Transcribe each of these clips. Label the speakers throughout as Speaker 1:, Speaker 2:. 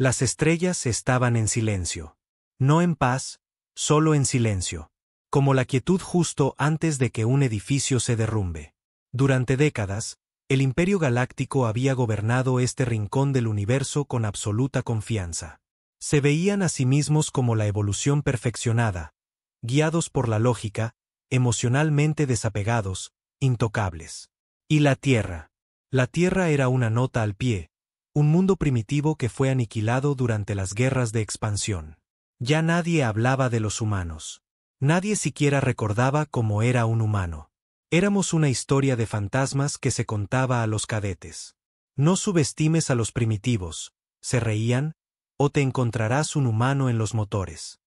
Speaker 1: Las estrellas estaban en silencio. No en paz, solo en silencio. Como la quietud justo antes de que un edificio se derrumbe. Durante décadas, el Imperio Galáctico había gobernado este rincón del universo con absoluta confianza. Se veían a sí mismos como la evolución perfeccionada, guiados por la lógica, emocionalmente desapegados, intocables. Y la Tierra. La Tierra era una nota al pie, un mundo primitivo que fue aniquilado durante las guerras de expansión. Ya nadie hablaba de los humanos. Nadie siquiera recordaba cómo era un humano. Éramos una historia de fantasmas que se contaba a los cadetes. No subestimes a los primitivos, se reían, o te encontrarás un humano en los motores.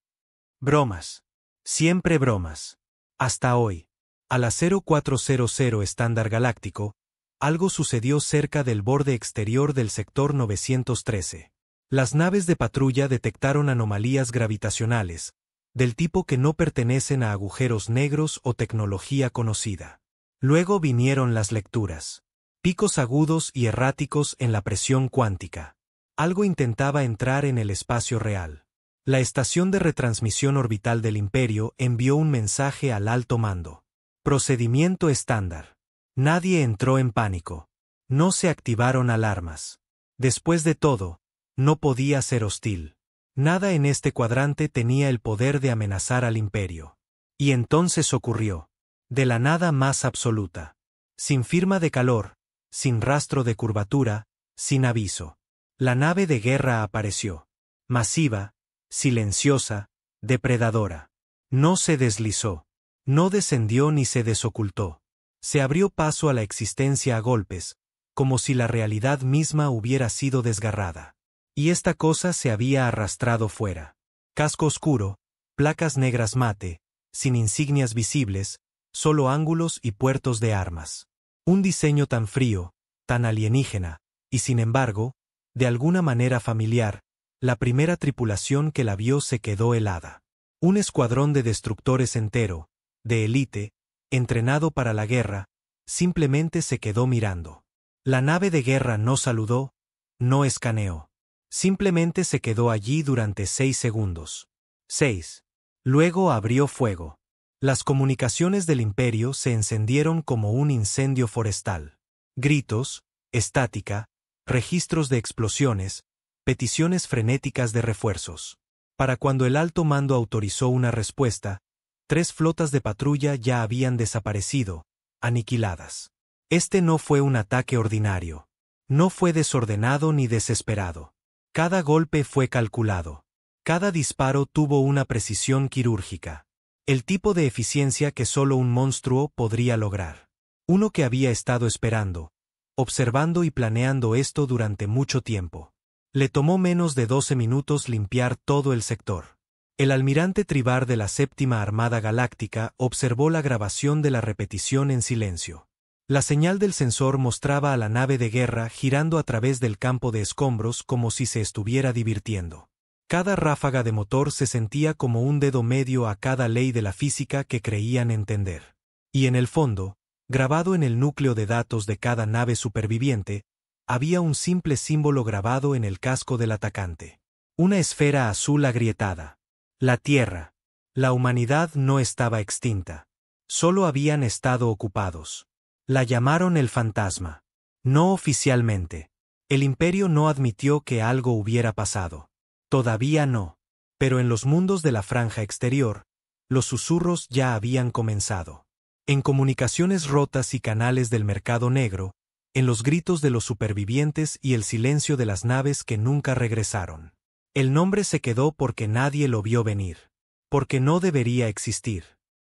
Speaker 1: Bromas. Siempre bromas. Hasta hoy. A la 0400 estándar galáctico, algo sucedió cerca del borde exterior del sector 913. Las naves de patrulla detectaron anomalías gravitacionales, del tipo que no pertenecen a agujeros negros o tecnología conocida. Luego vinieron las lecturas. Picos agudos y erráticos en la presión cuántica. Algo intentaba entrar en el espacio real. La estación de retransmisión orbital del Imperio envió un mensaje al alto mando. Procedimiento estándar. Nadie entró en pánico. No se activaron alarmas. Después de todo, no podía ser hostil. Nada en este cuadrante tenía el poder de amenazar al Imperio. Y entonces ocurrió. De la nada más absoluta. Sin firma de calor, sin rastro de curvatura, sin aviso. La nave de guerra apareció. Masiva, silenciosa, depredadora. No se deslizó. No descendió ni se desocultó. Se abrió paso a la existencia a golpes, como si la realidad misma hubiera sido desgarrada. Y esta cosa se había arrastrado fuera. Casco oscuro, placas negras mate, sin insignias visibles, solo ángulos y puertos de armas. Un diseño tan frío, tan alienígena, y sin embargo, de alguna manera familiar, la primera tripulación que la vio se quedó helada. Un escuadrón de destructores entero, de élite, entrenado para la guerra, simplemente se quedó mirando. La nave de guerra no saludó, no escaneó. Simplemente se quedó allí durante 6 segundos. 6. Luego abrió fuego. Las comunicaciones del Imperio se encendieron como un incendio forestal. Gritos, estática, registros de explosiones, peticiones frenéticas de refuerzos. Para cuando el alto mando autorizó una respuesta, 3 flotas de patrulla ya habían desaparecido, aniquiladas. Este no fue un ataque ordinario. No fue desordenado ni desesperado. Cada golpe fue calculado. Cada disparo tuvo una precisión quirúrgica. El tipo de eficiencia que solo un monstruo podría lograr. Uno que había estado esperando, observando y planeando esto durante mucho tiempo. Le tomó menos de 12 minutos limpiar todo el sector. El almirante Tribar de la Séptima Armada Galáctica observó la grabación de la repetición en silencio. La señal del sensor mostraba a la nave de guerra girando a través del campo de escombros como si se estuviera divirtiendo. Cada ráfaga de motor se sentía como un dedo medio a cada ley de la física que creían entender. Y en el fondo, grabado en el núcleo de datos de cada nave superviviente, había un simple símbolo grabado en el casco del atacante. Una esfera azul agrietada. La Tierra. La humanidad no estaba extinta. Solo habían estado ocupados. La llamaron el fantasma. No oficialmente. El Imperio no admitió que algo hubiera pasado. Todavía no. Pero en los mundos de la franja exterior, los susurros ya habían comenzado. En comunicaciones rotas y canales del mercado negro, en los gritos de los supervivientes y el silencio de las naves que nunca regresaron. El nombre se quedó porque nadie lo vio venir. Porque no debería existir.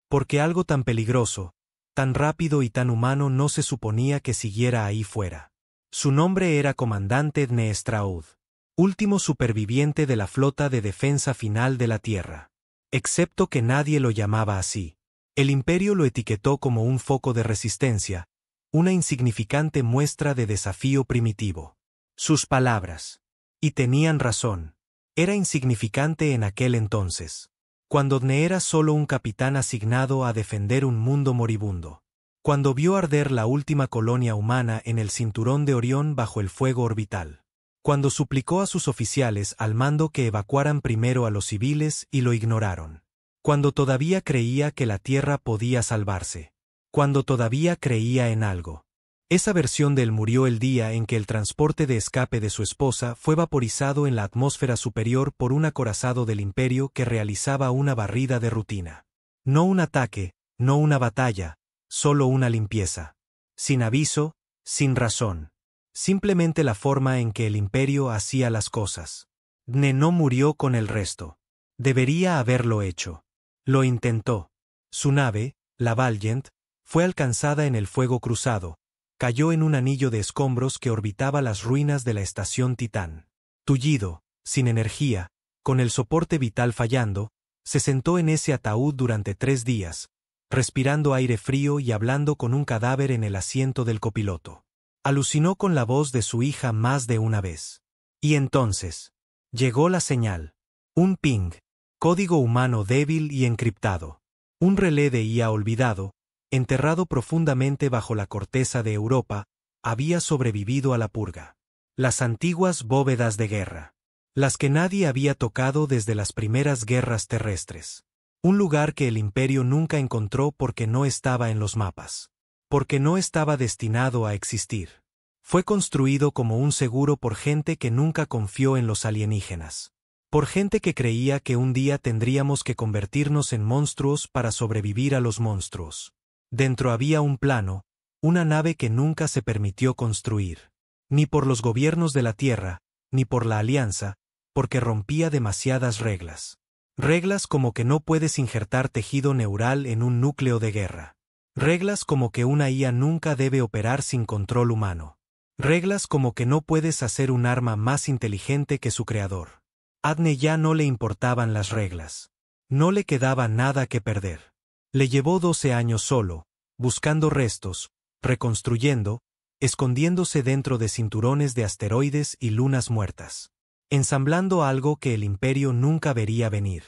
Speaker 1: Porque algo tan peligroso, tan rápido y tan humano no se suponía que siguiera ahí fuera. Su nombre era Comandante Dne Straud, último superviviente de la flota de defensa final de la Tierra. Excepto que nadie lo llamaba así. El Imperio lo etiquetó como un foco de resistencia, una insignificante muestra de desafío primitivo. Sus palabras. Y tenían razón. Era insignificante en aquel entonces. Cuando Dne era solo un capitán asignado a defender un mundo moribundo. Cuando vio arder la última colonia humana en el cinturón de Orión bajo el fuego orbital. cuando suplicó a sus oficiales al mando que evacuaran primero a los civiles y lo ignoraron. Cuando todavía creía que la Tierra podía salvarse. Cuando todavía creía en algo. Esa versión de él murió el día en que el transporte de escape de su esposa fue vaporizado en la atmósfera superior por un acorazado del Imperio que realizaba una barrida de rutina. No un ataque, no una batalla, solo una limpieza. Sin aviso, sin razón. Simplemente la forma en que el Imperio hacía las cosas. Dne no murió con el resto. Debería haberlo hecho. Lo intentó. Su nave, la Valiant, fue alcanzada en el fuego cruzado. Cayó en un anillo de escombros que orbitaba las ruinas de la estación Titán. Tullido, sin energía, con el soporte vital fallando, se sentó en ese ataúd durante 3 días, respirando aire frío y hablando con un cadáver en el asiento del copiloto. Alucinó con la voz de su hija más de una vez. Y entonces, llegó la señal. Un ping, código humano débil y encriptado. Un relé de IA olvidado, enterrado profundamente bajo la corteza de Europa, había sobrevivido a la purga. Las antiguas bóvedas de guerra. Las que nadie había tocado desde las primeras guerras terrestres. Un lugar que el Imperio nunca encontró porque no estaba en los mapas. Porque no estaba destinado a existir. Fue construido como un seguro por gente que nunca confió en los alienígenas. Por gente que creía que un día tendríamos que convertirnos en monstruos para sobrevivir a los monstruos. Dentro había un plano, una nave que nunca se permitió construir. Ni por los gobiernos de la Tierra, ni por la Alianza, porque rompía demasiadas reglas. Reglas como que no puedes injertar tejido neural en un núcleo de guerra. Reglas como que una IA nunca debe operar sin control humano. Reglas como que no puedes hacer un arma más inteligente que su creador. A Dne ya no le importaban las reglas. No le quedaba nada que perder. Le llevó 12 años solo, buscando restos, reconstruyendo, escondiéndose dentro de cinturones de asteroides y lunas muertas. Ensamblando algo que el Imperio nunca vería venir.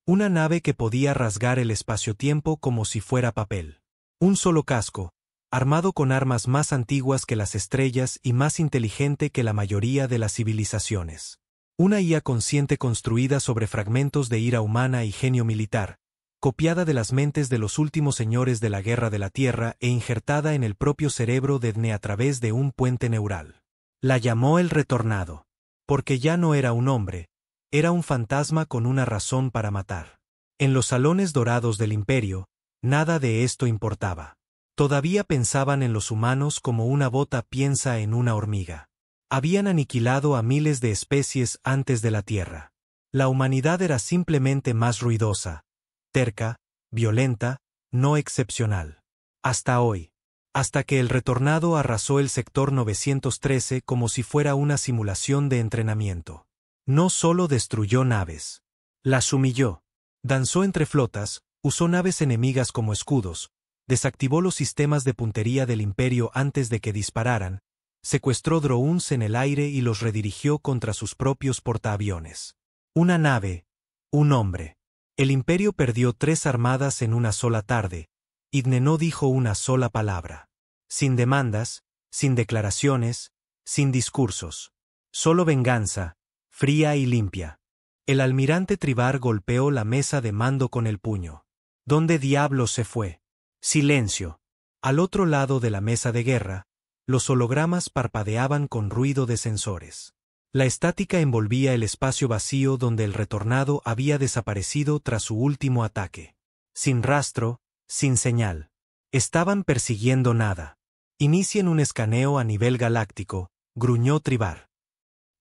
Speaker 1: Una nave que podía rasgar el espacio-tiempo como si fuera papel. Un solo casco, armado con armas más antiguas que las estrellas y más inteligente que la mayoría de las civilizaciones. Una IA consciente construida sobre fragmentos de ira humana y genio militar, copiada de las mentes de los últimos señores de la Guerra de la Tierra e injertada en el propio cerebro de Dne a través de un puente neural. La llamó el Retornado. Porque ya no era un hombre, era un fantasma con una razón para matar. En los salones dorados del Imperio, nada de esto importaba. Todavía pensaban en los humanos como una bota piensa en una hormiga. Habían aniquilado a miles de especies antes de la Tierra. La humanidad era simplemente más ruidosa, terca, violenta, no excepcional. Hasta hoy. Hasta que el Retornado arrasó el sector 913 como si fuera una simulación de entrenamiento. No solo destruyó naves. Las humilló. Danzó entre flotas, usó naves enemigas como escudos, desactivó los sistemas de puntería del Imperio antes de que dispararan, secuestró drones en el aire y los redirigió contra sus propios portaaviones. Una nave, un hombre. El Imperio perdió 3 armadas en una sola tarde, y Dne no dijo una sola palabra. Sin demandas, sin declaraciones, sin discursos. Solo venganza, fría y limpia. El almirante Tribar golpeó la mesa de mando con el puño. ¿Dónde diablos se fue? Silencio. Al otro lado de la mesa de guerra, los hologramas parpadeaban con ruido de sensores. La estática envolvía el espacio vacío donde el Retornado había desaparecido tras su último ataque. Sin rastro, sin señal. Estaban persiguiendo nada. Inicien un escaneo a nivel galáctico, gruñó Tribar.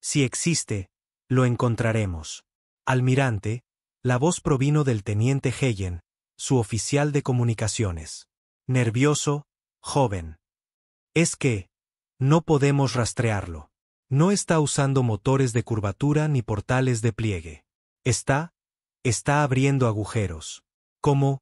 Speaker 1: Si existe, lo encontraremos. Almirante, la voz provino del teniente Heyen, su oficial de comunicaciones. Nervioso, joven. Es que, no podemos rastrearlo. No está usando motores de curvatura ni portales de pliegue. Está abriendo agujeros. Como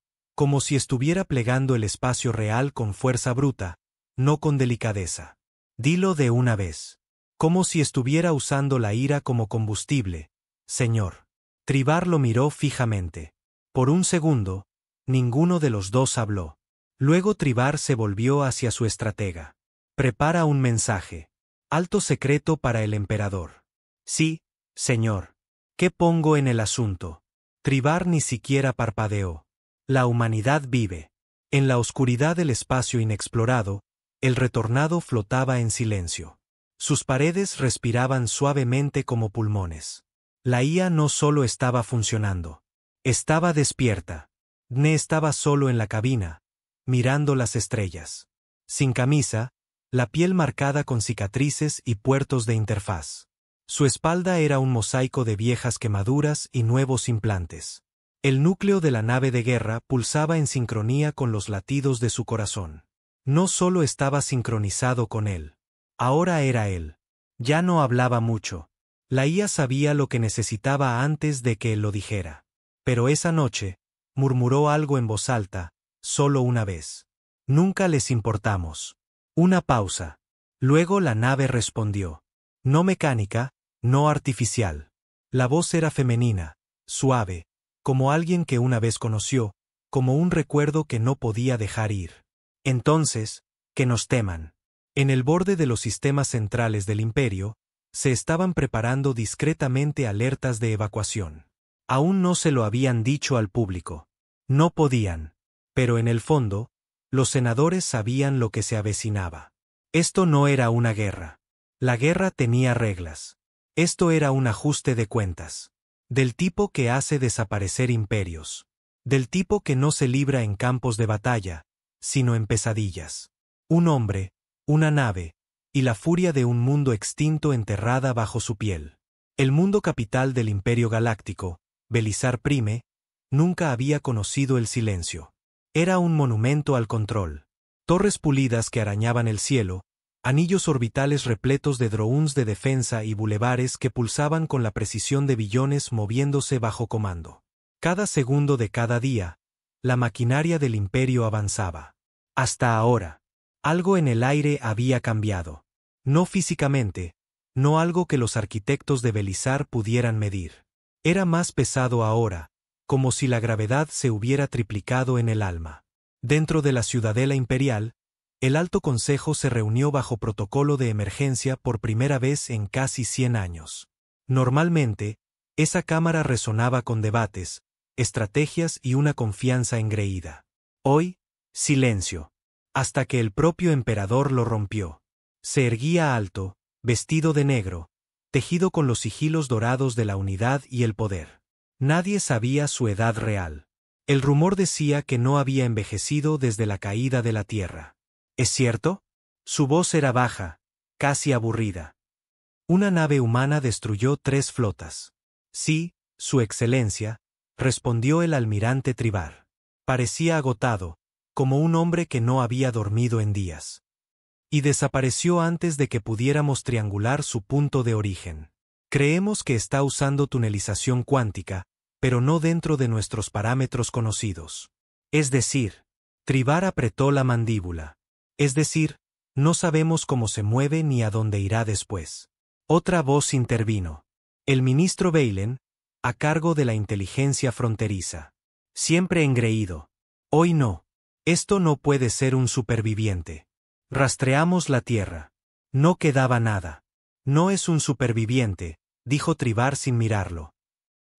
Speaker 1: si estuviera plegando el espacio real con fuerza bruta, no con delicadeza. Dilo de una vez. Como si estuviera usando la ira como combustible, señor. Tribar lo miró fijamente. Por un segundo, ninguno de los dos habló. Luego Tribar se volvió hacia su estratega. Prepara un mensaje. Alto secreto para el emperador. Sí, señor. ¿Qué pongo en el asunto? Trivar ni siquiera parpadeó. La humanidad vive. En la oscuridad del espacio inexplorado, el retornado flotaba en silencio. Sus paredes respiraban suavemente como pulmones. La IA no solo estaba funcionando. Estaba despierta. Dne estaba solo en la cabina, mirando las estrellas. Sin camisa, la piel marcada con cicatrices y puertos de interfaz. Su espalda era un mosaico de viejas quemaduras y nuevos implantes. El núcleo de la nave de guerra pulsaba en sincronía con los latidos de su corazón. No solo estaba sincronizado con él. Ahora era él. Ya no hablaba mucho. La IA sabía lo que necesitaba antes de que él lo dijera. Pero esa noche, murmuró algo en voz alta, solo una vez. Nunca les importamos. Una pausa. Luego la nave respondió. No mecánica, no artificial. La voz era femenina, suave, como alguien que una vez conoció, como un recuerdo que no podía dejar ir. Entonces, que nos teman. En el borde de los sistemas centrales del imperio, se estaban preparando discretamente alertas de evacuación. Aún no se lo habían dicho al público. No podían. Pero en el fondo, los senadores sabían lo que se avecinaba. Esto no era una guerra. La guerra tenía reglas. Esto era un ajuste de cuentas. Del tipo que hace desaparecer imperios. Del tipo que no se libra en campos de batalla, sino en pesadillas. Un hombre, una nave, y la furia de un mundo extinto enterrada bajo su piel. El mundo capital del Imperio Galáctico, Belisar Prime, nunca había conocido el silencio. Era un monumento al control. Torres pulidas que arañaban el cielo, anillos orbitales repletos de drones de defensa y bulevares que pulsaban con la precisión de billones moviéndose bajo comando. Cada segundo de cada día, la maquinaria del imperio avanzaba. Hasta ahora, algo en el aire había cambiado. No físicamente, no algo que los arquitectos de Belisar pudieran medir. Era más pesado ahora, como si la gravedad se hubiera triplicado en el alma. Dentro de la ciudadela imperial, el Alto Consejo se reunió bajo protocolo de emergencia por primera vez en casi 100 años. Normalmente, esa cámara resonaba con debates, estrategias y una confianza engreída. Hoy, silencio. Hasta que el propio emperador lo rompió. Se erguía alto, vestido de negro, tejido con los sigilos dorados de la unidad y el poder. Nadie sabía su edad real. El rumor decía que no había envejecido desde la caída de la tierra. ¿Es cierto? Su voz era baja, casi aburrida. Una nave humana destruyó 3 flotas. Sí, Su Excelencia, respondió el almirante Trivar. Parecía agotado, como un hombre que no había dormido en días. Y desapareció antes de que pudiéramos triangular su punto de origen. Creemos que está usando tunelización cuántica, pero no dentro de nuestros parámetros conocidos. Es decir, Trivar apretó la mandíbula. Es decir, no sabemos cómo se mueve ni a dónde irá después. Otra voz intervino. El ministro Valen, a cargo de la inteligencia fronteriza. Siempre engreído. Hoy no. Esto no puede ser un superviviente. Rastreamos la tierra. No quedaba nada. No es un superviviente, dijo Trivar sin mirarlo.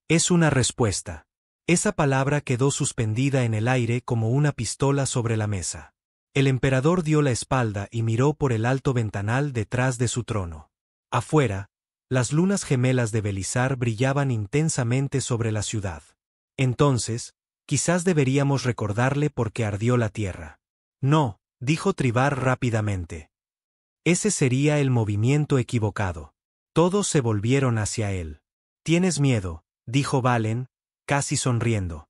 Speaker 1: Es una respuesta. Esa palabra quedó suspendida en el aire como una pistola sobre la mesa. El emperador dio la espalda y miró por el alto ventanal detrás de su trono. Afuera, las lunas gemelas de Belisar brillaban intensamente sobre la ciudad. Entonces, quizás deberíamos recordarle por qué ardió la tierra. No, dijo Trivar rápidamente. Ese sería el movimiento equivocado. Todos se volvieron hacia él. ¿Tienes miedo?, dijo Valen, casi sonriendo.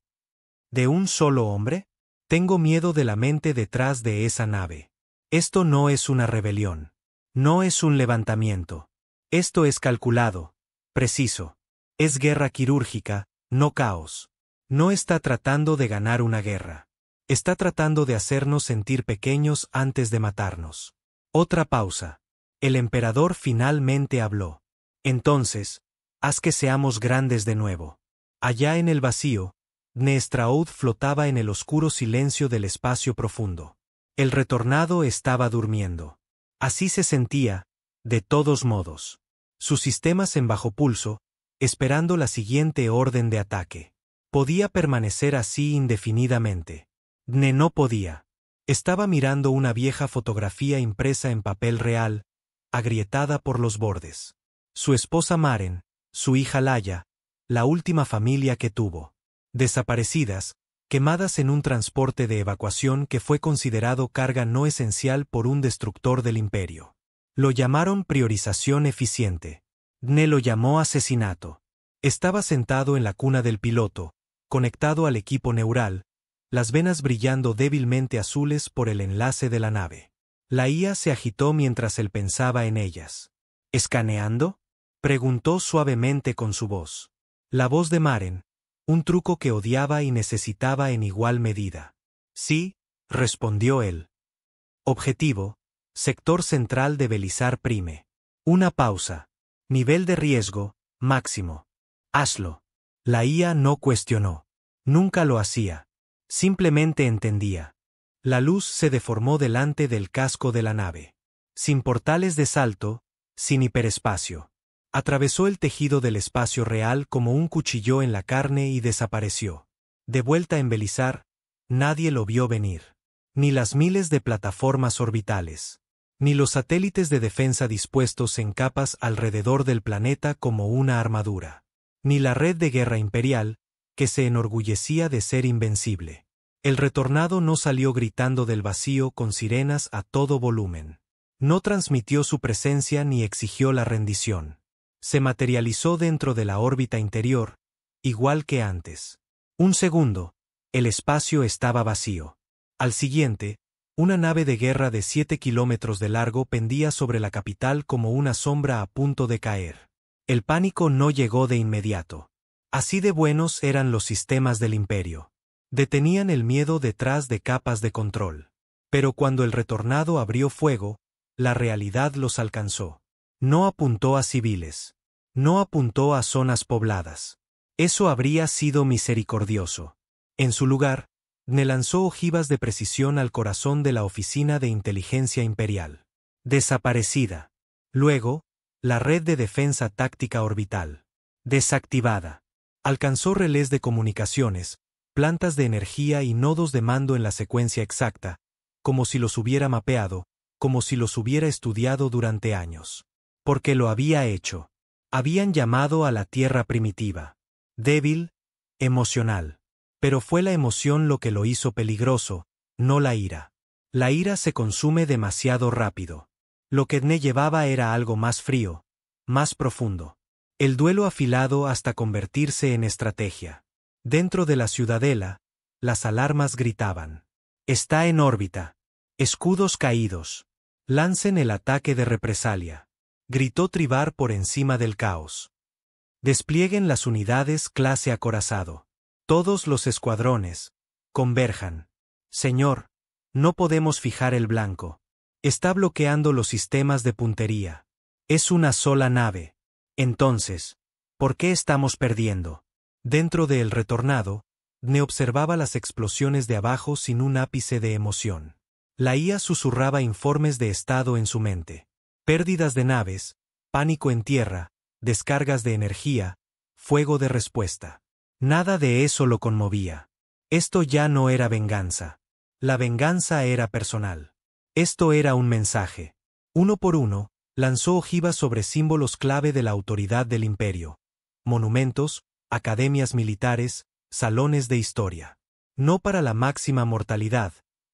Speaker 1: ¿De un solo hombre? Tengo miedo de la mente detrás de esa nave. Esto no es una rebelión. No es un levantamiento. Esto es calculado, preciso. Es guerra quirúrgica, no caos. No está tratando de ganar una guerra. Está tratando de hacernos sentir pequeños antes de matarnos. Otra pausa. El emperador finalmente habló. Entonces, haz que seamos grandes de nuevo. Allá en el vacío, Nestraoud flotaba en el oscuro silencio del espacio profundo. El retornado estaba durmiendo. Así se sentía, de todos modos. sus sistemas en bajo pulso, esperando la siguiente orden de ataque. Podía permanecer así indefinidamente. Dne no podía. Estaba mirando una vieja fotografía impresa en papel real, agrietada por los bordes. Su esposa Maren, su hija Laia, la última familia que tuvo. Desaparecidas, quemadas en un transporte de evacuación que fue considerado carga no esencial por un destructor del imperio. Lo llamaron priorización eficiente. Dne lo llamó asesinato. Estaba sentado en la cuna del piloto, conectado al equipo neural, las venas brillando débilmente azules por el enlace de la nave. La IA se agitó mientras él pensaba en ellas. ¿Escaneando?, preguntó suavemente con su voz. La voz de Maren, un truco que odiaba y necesitaba en igual medida. Sí, respondió él. Objetivo: sector central de Belizar Prime. Una pausa. Nivel de riesgo, máximo. Hazlo. La IA no cuestionó. Nunca lo hacía. Simplemente entendía. La luz se deformó delante del casco de la nave. Sin portales de salto, sin hiperespacio. Atravesó el tejido del espacio real como un cuchillo en la carne y desapareció. De vuelta en Belizar, nadie lo vio venir. Ni las miles de plataformas orbitales. Ni los satélites de defensa dispuestos en capas alrededor del planeta como una armadura. Ni la red de guerra imperial, que se enorgullecía de ser invencible. El retornado no salió gritando del vacío con sirenas a todo volumen. No transmitió su presencia ni exigió la rendición. Se materializó dentro de la órbita interior, igual que antes. Un segundo, el espacio estaba vacío. Al siguiente, una nave de guerra de 7 kilómetros de largo pendía sobre la capital como una sombra a punto de caer. El pánico no llegó de inmediato. Así de buenos eran los sistemas del imperio. Detenían el miedo detrás de capas de control. Pero cuando el retornado abrió fuego, la realidad los alcanzó. No apuntó a civiles. No apuntó a zonas pobladas. Eso habría sido misericordioso. En su lugar, Dne lanzó ojivas de precisión al corazón de la Oficina de Inteligencia Imperial. Desaparecida. Luego, la red de defensa táctica orbital. Desactivada. Alcanzó relés de comunicaciones, plantas de energía y nodos de mando en la secuencia exacta, como si los hubiera mapeado, como si los hubiera estudiado durante años. Porque lo había hecho. Habían llamado a la Tierra primitiva. Débil, emocional. Pero fue la emoción lo que lo hizo peligroso, no la ira. La ira se consume demasiado rápido. Lo que Dne llevaba era algo más frío, más profundo. El duelo afilado hasta convertirse en estrategia. Dentro de la ciudadela, las alarmas gritaban. Está en órbita. Escudos caídos. Lancen el ataque de represalia. Gritó Tribar por encima del caos. Desplieguen las unidades clase acorazado. Todos los escuadrones. Converjan. Señor, no podemos fijar el blanco. Está bloqueando los sistemas de puntería. Es una sola nave. Entonces, ¿por qué estamos perdiendo? Dentro de el retornado, Dne observaba las explosiones de abajo sin un ápice de emoción. La IA susurraba informes de estado en su mente. Pérdidas de naves, pánico en tierra, descargas de energía, fuego de respuesta. Nada de eso lo conmovía. Esto ya no era venganza. La venganza era personal. Esto era un mensaje. Uno por uno, lanzó ojivas sobre símbolos clave de la autoridad del imperio. Monumentos, academias militares, salones de historia. No para la máxima mortalidad,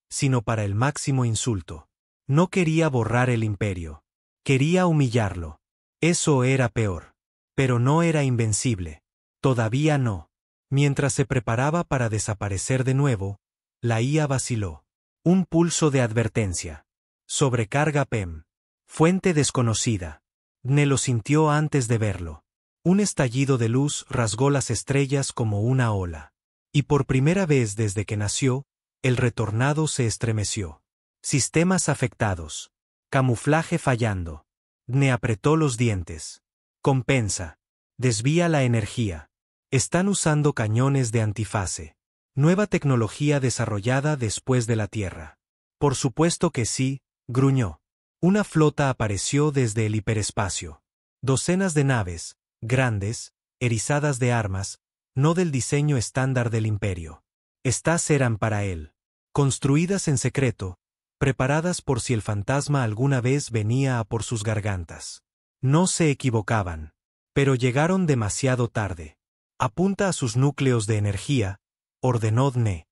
Speaker 1: sino para el máximo insulto. No quería borrar el imperio. Quería humillarlo. Eso era peor. Pero no era invencible. Todavía no. Mientras se preparaba para desaparecer de nuevo, la IA vaciló. Un pulso de advertencia. Sobrecarga PEM. Fuente desconocida. Dne lo sintió antes de verlo. Un estallido de luz rasgó las estrellas como una ola. Y por primera vez desde que nació, el retornado se estremeció. Sistemas afectados. Camuflaje fallando. Dne apretó los dientes. Compensa. Desvía la energía. Están usando cañones de antifase. Nueva tecnología desarrollada después de la Tierra. Por supuesto que sí, gruñó. Una flota apareció desde el hiperespacio. Docenas de naves, grandes, erizadas de armas, no del diseño estándar del imperio. Estas eran para él. Construidas en secreto, preparadas por si el fantasma alguna vez venía a por sus gargantas. No se equivocaban. Pero llegaron demasiado tarde. Apunta a sus núcleos de energía, ordenó Dne.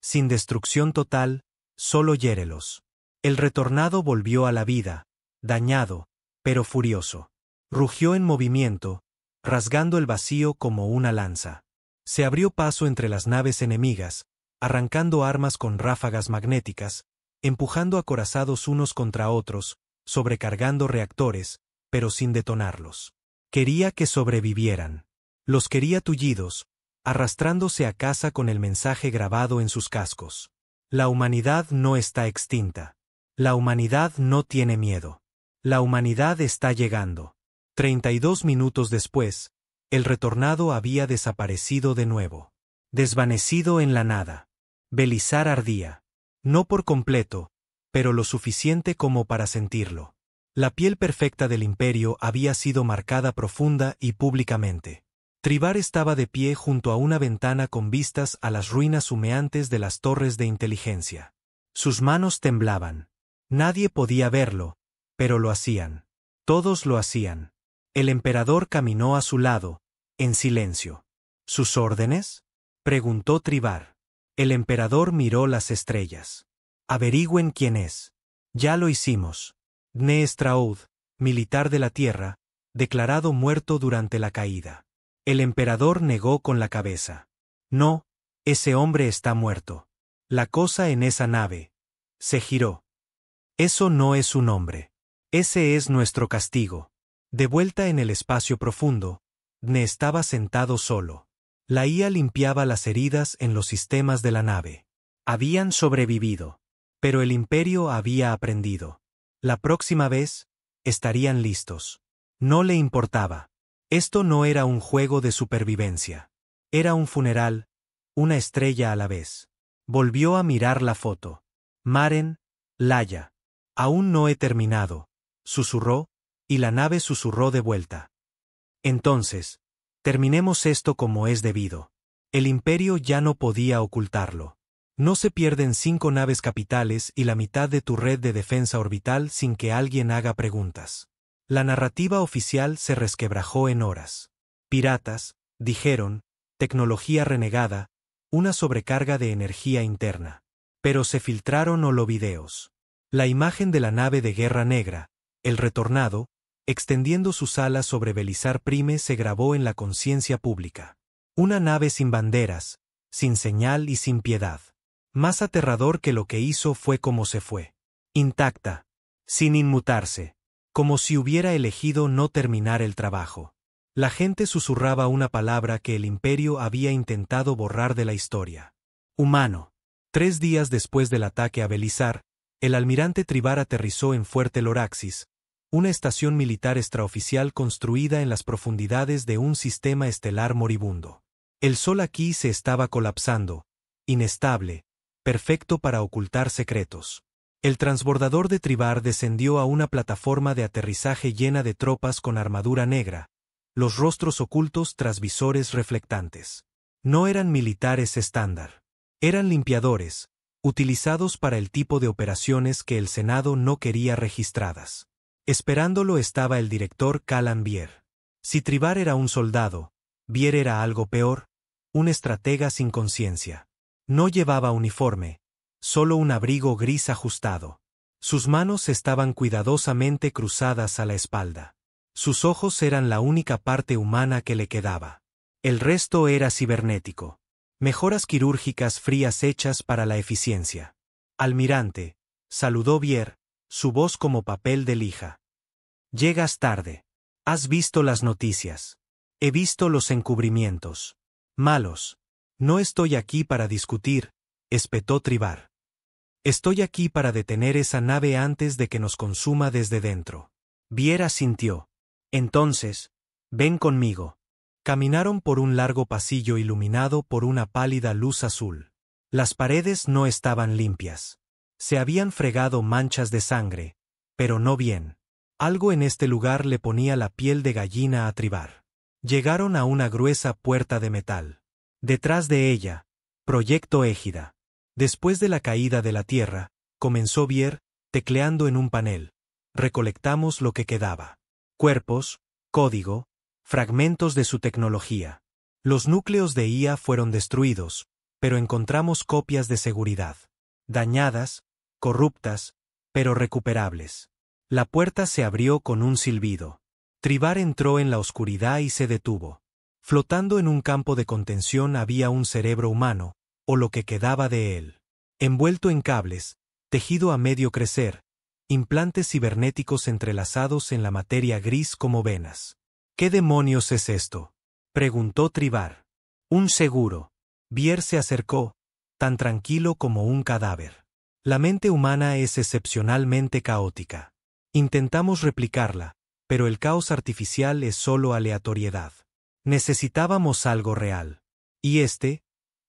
Speaker 1: Sin destrucción total, solo hiérelos. El retornado volvió a la vida, dañado, pero furioso. Rugió en movimiento, rasgando el vacío como una lanza. Se abrió paso entre las naves enemigas, arrancando armas con ráfagas magnéticas, empujando acorazados unos contra otros, sobrecargando reactores, pero sin detonarlos. Quería que sobrevivieran. Los quería tullidos, arrastrándose a casa con el mensaje grabado en sus cascos. La humanidad no está extinta. La humanidad no tiene miedo. La humanidad está llegando. 32 minutos después, el retornado había desaparecido de nuevo. Desvanecido en la nada. Belizar ardía. No por completo, pero lo suficiente como para sentirlo. La piel perfecta del imperio había sido marcada profunda y públicamente. Tribar estaba de pie junto a una ventana con vistas a las ruinas humeantes de las torres de inteligencia. Sus manos temblaban. Nadie podía verlo, pero lo hacían. Todos lo hacían. El emperador caminó a su lado, en silencio. ¿Sus órdenes?, preguntó Tribar. El emperador miró las estrellas. Averigüen quién es. Ya lo hicimos. Dne Straud, militar de la Tierra, declarado muerto durante la caída. El emperador negó con la cabeza. No, ese hombre está muerto. La cosa en esa nave. Se giró. Eso no es un hombre. Ese es nuestro castigo. De vuelta en el espacio profundo, Dne estaba sentado solo. La IA limpiaba las heridas en los sistemas de la nave. Habían sobrevivido. Pero el imperio había aprendido. La próxima vez, estarían listos. No le importaba. Esto no era un juego de supervivencia. Era un funeral, una estrella a la vez. Volvió a mirar la foto. Maren, Laya. Aún no he terminado, susurró, y la nave susurró de vuelta. Entonces, terminemos esto como es debido. El imperio ya no podía ocultarlo. No se pierden 5 naves capitales y la mitad de tu red de defensa orbital sin que alguien haga preguntas. La narrativa oficial se resquebrajó en horas. Piratas, dijeron, tecnología renegada, una sobrecarga de energía interna. Pero se filtraron holovideos. La imagen de la nave de Guerra Negra, el retornado, extendiendo sus alas sobre Belizar Prime se grabó en la conciencia pública. Una nave sin banderas, sin señal y sin piedad. Más aterrador que lo que hizo fue cómo se fue. Intacta. Sin inmutarse. Como si hubiera elegido no terminar el trabajo. La gente susurraba una palabra que el imperio había intentado borrar de la historia. Humano. 3 días después del ataque a Belizar, el almirante Tribar aterrizó en Fuerte Loraxis, una estación militar extraoficial construida en las profundidades de un sistema estelar moribundo. El sol aquí se estaba colapsando, inestable, perfecto para ocultar secretos. El transbordador de Tribar descendió a una plataforma de aterrizaje llena de tropas con armadura negra, los rostros ocultos tras visores reflectantes. No eran militares estándar. Eran limpiadores, utilizados para el tipo de operaciones que el Senado no quería registradas. Esperándolo estaba el director Callan Bier. Si Tribar era un soldado, Bier era algo peor, un estratega sin conciencia. No llevaba uniforme, solo un abrigo gris ajustado. Sus manos estaban cuidadosamente cruzadas a la espalda. Sus ojos eran la única parte humana que le quedaba. El resto era cibernético. Mejoras quirúrgicas frías hechas para la eficiencia. Almirante, saludó Bier, su voz como papel de lija. Llegas tarde. Has visto las noticias. He visto los encubrimientos. Malos. No estoy aquí para discutir, espetó Tribar. Estoy aquí para detener esa nave antes de que nos consuma desde dentro. Bier asintió. Entonces, ven conmigo. Caminaron por un largo pasillo iluminado por una pálida luz azul. Las paredes no estaban limpias. Se habían fregado manchas de sangre, pero no bien. Algo en este lugar le ponía la piel de gallina a Trivar. Llegaron a una gruesa puerta de metal. Detrás de ella, Proyecto Égida. Después de la caída de la Tierra, comenzó Vier, tecleando en un panel. Recolectamos lo que quedaba. Cuerpos, código, fragmentos de su tecnología. Los núcleos de IA fueron destruidos, pero encontramos copias de seguridad. Dañadas, corruptas, pero recuperables. La puerta se abrió con un silbido. Trivar entró en la oscuridad y se detuvo. Flotando en un campo de contención había un cerebro humano, o lo que quedaba de él. Envuelto en cables, tejido a medio crecer, implantes cibernéticos entrelazados en la materia gris como venas. ¿Qué demonios es esto?, preguntó Trivar. Un seguro. Vier se acercó, tan tranquilo como un cadáver. La mente humana es excepcionalmente caótica. Intentamos replicarla, pero el caos artificial es solo aleatoriedad. Necesitábamos algo real. Y este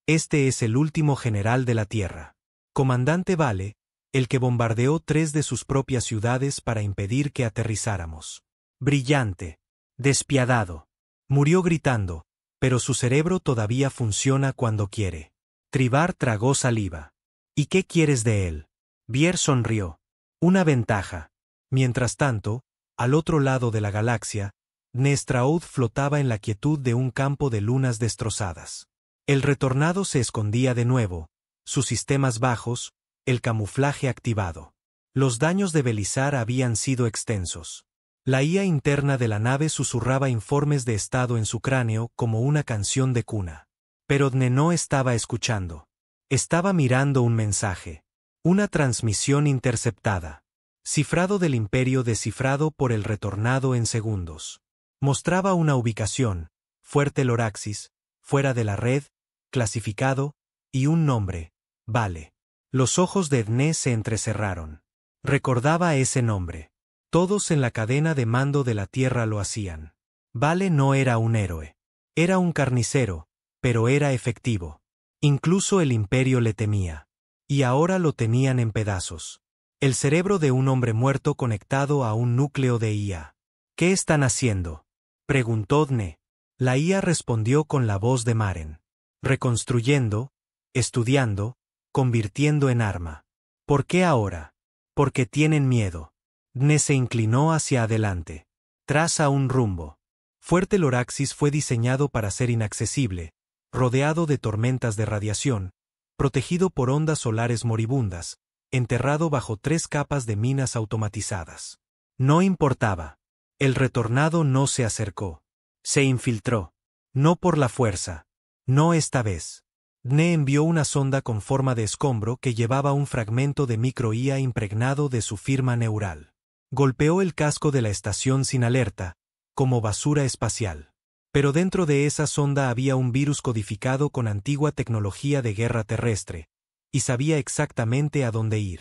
Speaker 1: es el último general de la Tierra. Comandante Vale, el que bombardeó 3 de sus propias ciudades para impedir que aterrizáramos. Brillante. Despiadado. Murió gritando, pero su cerebro todavía funciona cuando quiere. Trivar tragó saliva. ¿Y qué quieres de él? Vier sonrió. Una ventaja. Mientras tanto, al otro lado de la galaxia, Nestraud flotaba en la quietud de un campo de lunas destrozadas. El retornado se escondía de nuevo, sus sistemas bajos, el camuflaje activado. Los daños de Belizar habían sido extensos. La IA interna de la nave susurraba informes de estado en su cráneo como una canción de cuna. Pero Dne no estaba escuchando. Estaba mirando un mensaje. Una transmisión interceptada. Cifrado del Imperio descifrado por el retornado en segundos. Mostraba una ubicación, Fuerte Loraxis, fuera de la red, clasificado, y un nombre, Vale. Los ojos de Dne se entrecerraron. Recordaba ese nombre. Todos en la cadena de mando de la Tierra lo hacían. Vale no era un héroe. Era un carnicero, pero era efectivo. Incluso el Imperio le temía. Y ahora lo tenían en pedazos. El cerebro de un hombre muerto conectado a un núcleo de IA. ¿Qué están haciendo?, preguntó Dne. La IA respondió con la voz de Maren. Reconstruyendo, estudiando, convirtiendo en arma. ¿Por qué ahora? Porque tienen miedo. Dne se inclinó hacia adelante. Traza un rumbo. Fuerte Loraxis fue diseñado para ser inaccesible, rodeado de tormentas de radiación, protegido por ondas solares moribundas, enterrado bajo 3 capas de minas automatizadas. No importaba. El retornado no se acercó. Se infiltró. No por la fuerza. No esta vez. Dne envió una sonda con forma de escombro que llevaba un fragmento de micro-IA impregnado de su firma neural. Golpeó el casco de la estación sin alerta, como basura espacial. Pero dentro de esa sonda había un virus codificado con antigua tecnología de guerra terrestre, y sabía exactamente a dónde ir.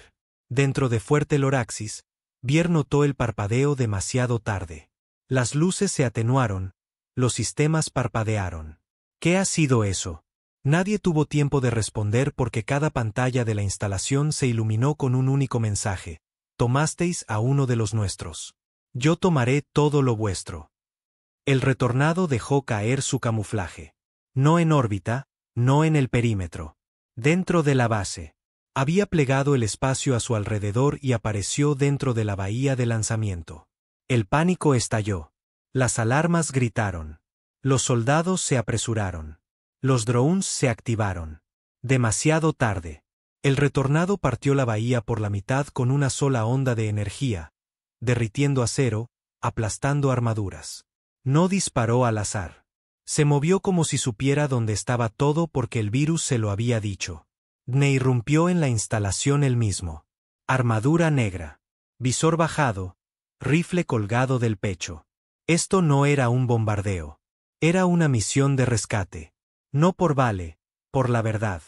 Speaker 1: Dentro de Fuerte Loraxis, Vier notó el parpadeo demasiado tarde. Las luces se atenuaron, los sistemas parpadearon. ¿Qué ha sido eso? Nadie tuvo tiempo de responder porque cada pantalla de la instalación se iluminó con un único mensaje. Tomasteis a uno de los nuestros. Yo tomaré todo lo vuestro. El retornado dejó caer su camuflaje. No en órbita, no en el perímetro. Dentro de la base. Había plegado el espacio a su alrededor y apareció dentro de la bahía de lanzamiento. El pánico estalló. Las alarmas gritaron. Los soldados se apresuraron. Los drones se activaron. Demasiado tarde. El retornado partió la bahía por la mitad con una sola onda de energía, derritiendo acero, aplastando armaduras. No disparó al azar. Se movió como si supiera dónde estaba todo porque el virus se lo había dicho. Dne irrumpió en la instalación él mismo. Armadura negra. Visor bajado. Rifle colgado del pecho. Esto no era un bombardeo. Era una misión de rescate. No por Vale, por la verdad.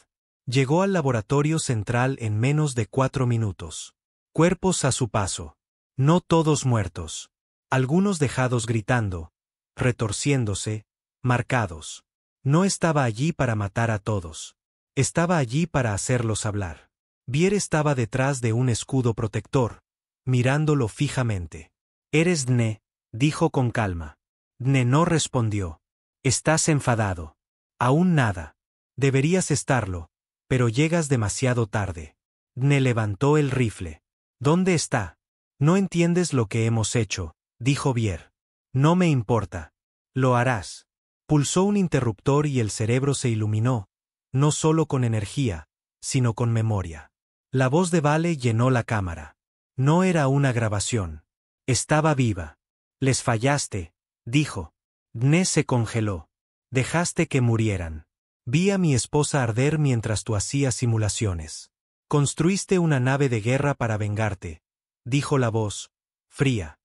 Speaker 1: Llegó al laboratorio central en menos de 4 minutos. Cuerpos a su paso. No todos muertos. Algunos dejados gritando, retorciéndose, marcados. No estaba allí para matar a todos. Estaba allí para hacerlos hablar. Vier estaba detrás de un escudo protector, mirándolo fijamente. Eres Dne, dijo con calma. Dne no respondió. Estás enfadado. Aún nada. Deberías estarlo, pero llegas demasiado tarde. Dne levantó el rifle. ¿Dónde está? No entiendes lo que hemos hecho, dijo Vier. No me importa. Lo harás. Pulsó un interruptor y el cerebro se iluminó, no solo con energía, sino con memoria. La voz de Vale llenó la cámara. No era una grabación. Estaba viva. Les fallaste, dijo. Dne se congeló. Dejaste que murieran. Vi a mi esposa arder mientras tú hacías simulaciones. Construiste una nave de guerra para vengarte, dijo la voz, fría.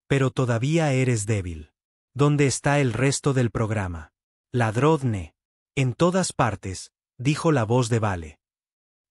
Speaker 1: Pero todavía eres débil. ¿Dónde está el resto del programa? Ladró Dne. En todas partes, dijo la voz de Vale.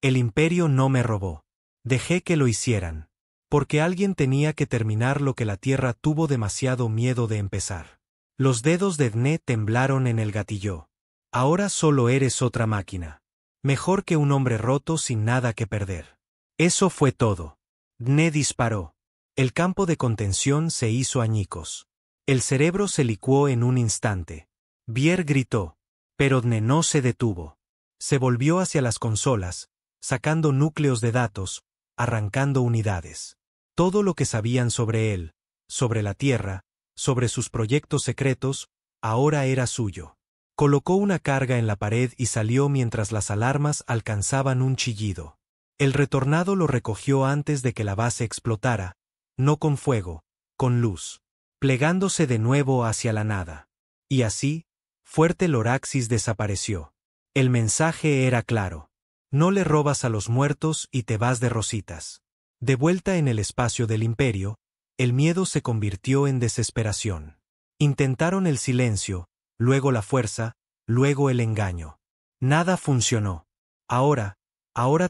Speaker 1: El imperio no me robó. Dejé que lo hicieran. Porque alguien tenía que terminar lo que la Tierra tuvo demasiado miedo de empezar. Los dedos de Dne temblaron en el gatillo. Ahora solo eres otra máquina. Mejor que un hombre roto sin nada que perder. Eso fue todo. Dne disparó. El campo de contención se hizo añicos. El cerebro se licuó en un instante. Vier gritó. Pero Dne no se detuvo. Se volvió hacia las consolas, sacando núcleos de datos, arrancando unidades. Todo lo que sabían sobre él, sobre la Tierra, sobre sus proyectos secretos, ahora era suyo. Colocó una carga en la pared y salió mientras las alarmas alcanzaban un chillido. El retornado lo recogió antes de que la base explotara, no con fuego, con luz, plegándose de nuevo hacia la nada. Y así, Fuerte Loraxis desapareció. El mensaje era claro. No le robas a los muertos y te vas de rositas. De vuelta en el espacio del imperio, el miedo se convirtió en desesperación. Intentaron el silencio, luego la fuerza, luego el engaño. Nada funcionó. Ahora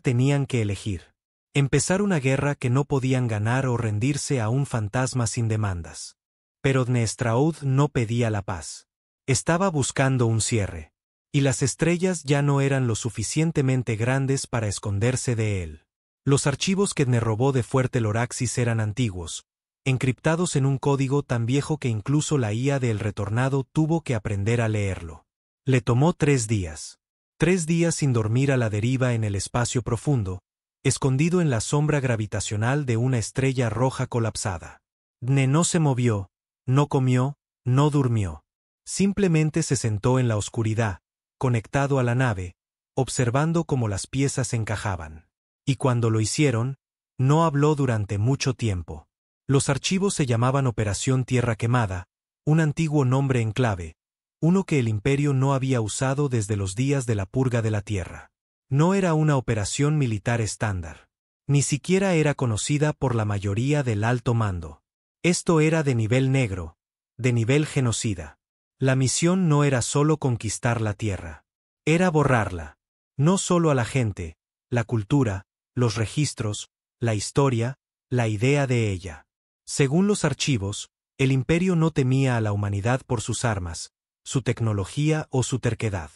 Speaker 1: tenían que elegir. Empezar una guerra que no podían ganar o rendirse a un fantasma sin demandas. Pero Dnestraud no pedía la paz. Estaba buscando un cierre. Y las estrellas ya no eran lo suficientemente grandes para esconderse de él. Los archivos que Dne robó de Fuerte Loraxis eran antiguos, encriptados en un código tan viejo que incluso la IA del retornado tuvo que aprender a leerlo. Le tomó 3 días. 3 días sin dormir a la deriva en el espacio profundo, escondido en la sombra gravitacional de una estrella roja colapsada. Dne no se movió, no comió, no durmió. Simplemente se sentó en la oscuridad, conectado a la nave, observando cómo las piezas encajaban. Y cuando lo hicieron, no habló durante mucho tiempo. Los archivos se llamaban Operación Tierra Quemada, un antiguo nombre en clave, uno que el imperio no había usado desde los días de la purga de la Tierra. No era una operación militar estándar. Ni siquiera era conocida por la mayoría del alto mando. Esto era de nivel negro, de nivel genocida. La misión no era solo conquistar la Tierra. Era borrarla. No solo a la gente, la cultura, los registros, la historia, la idea de ella. Según los archivos, el imperio no temía a la humanidad por sus armas, su tecnología o su terquedad.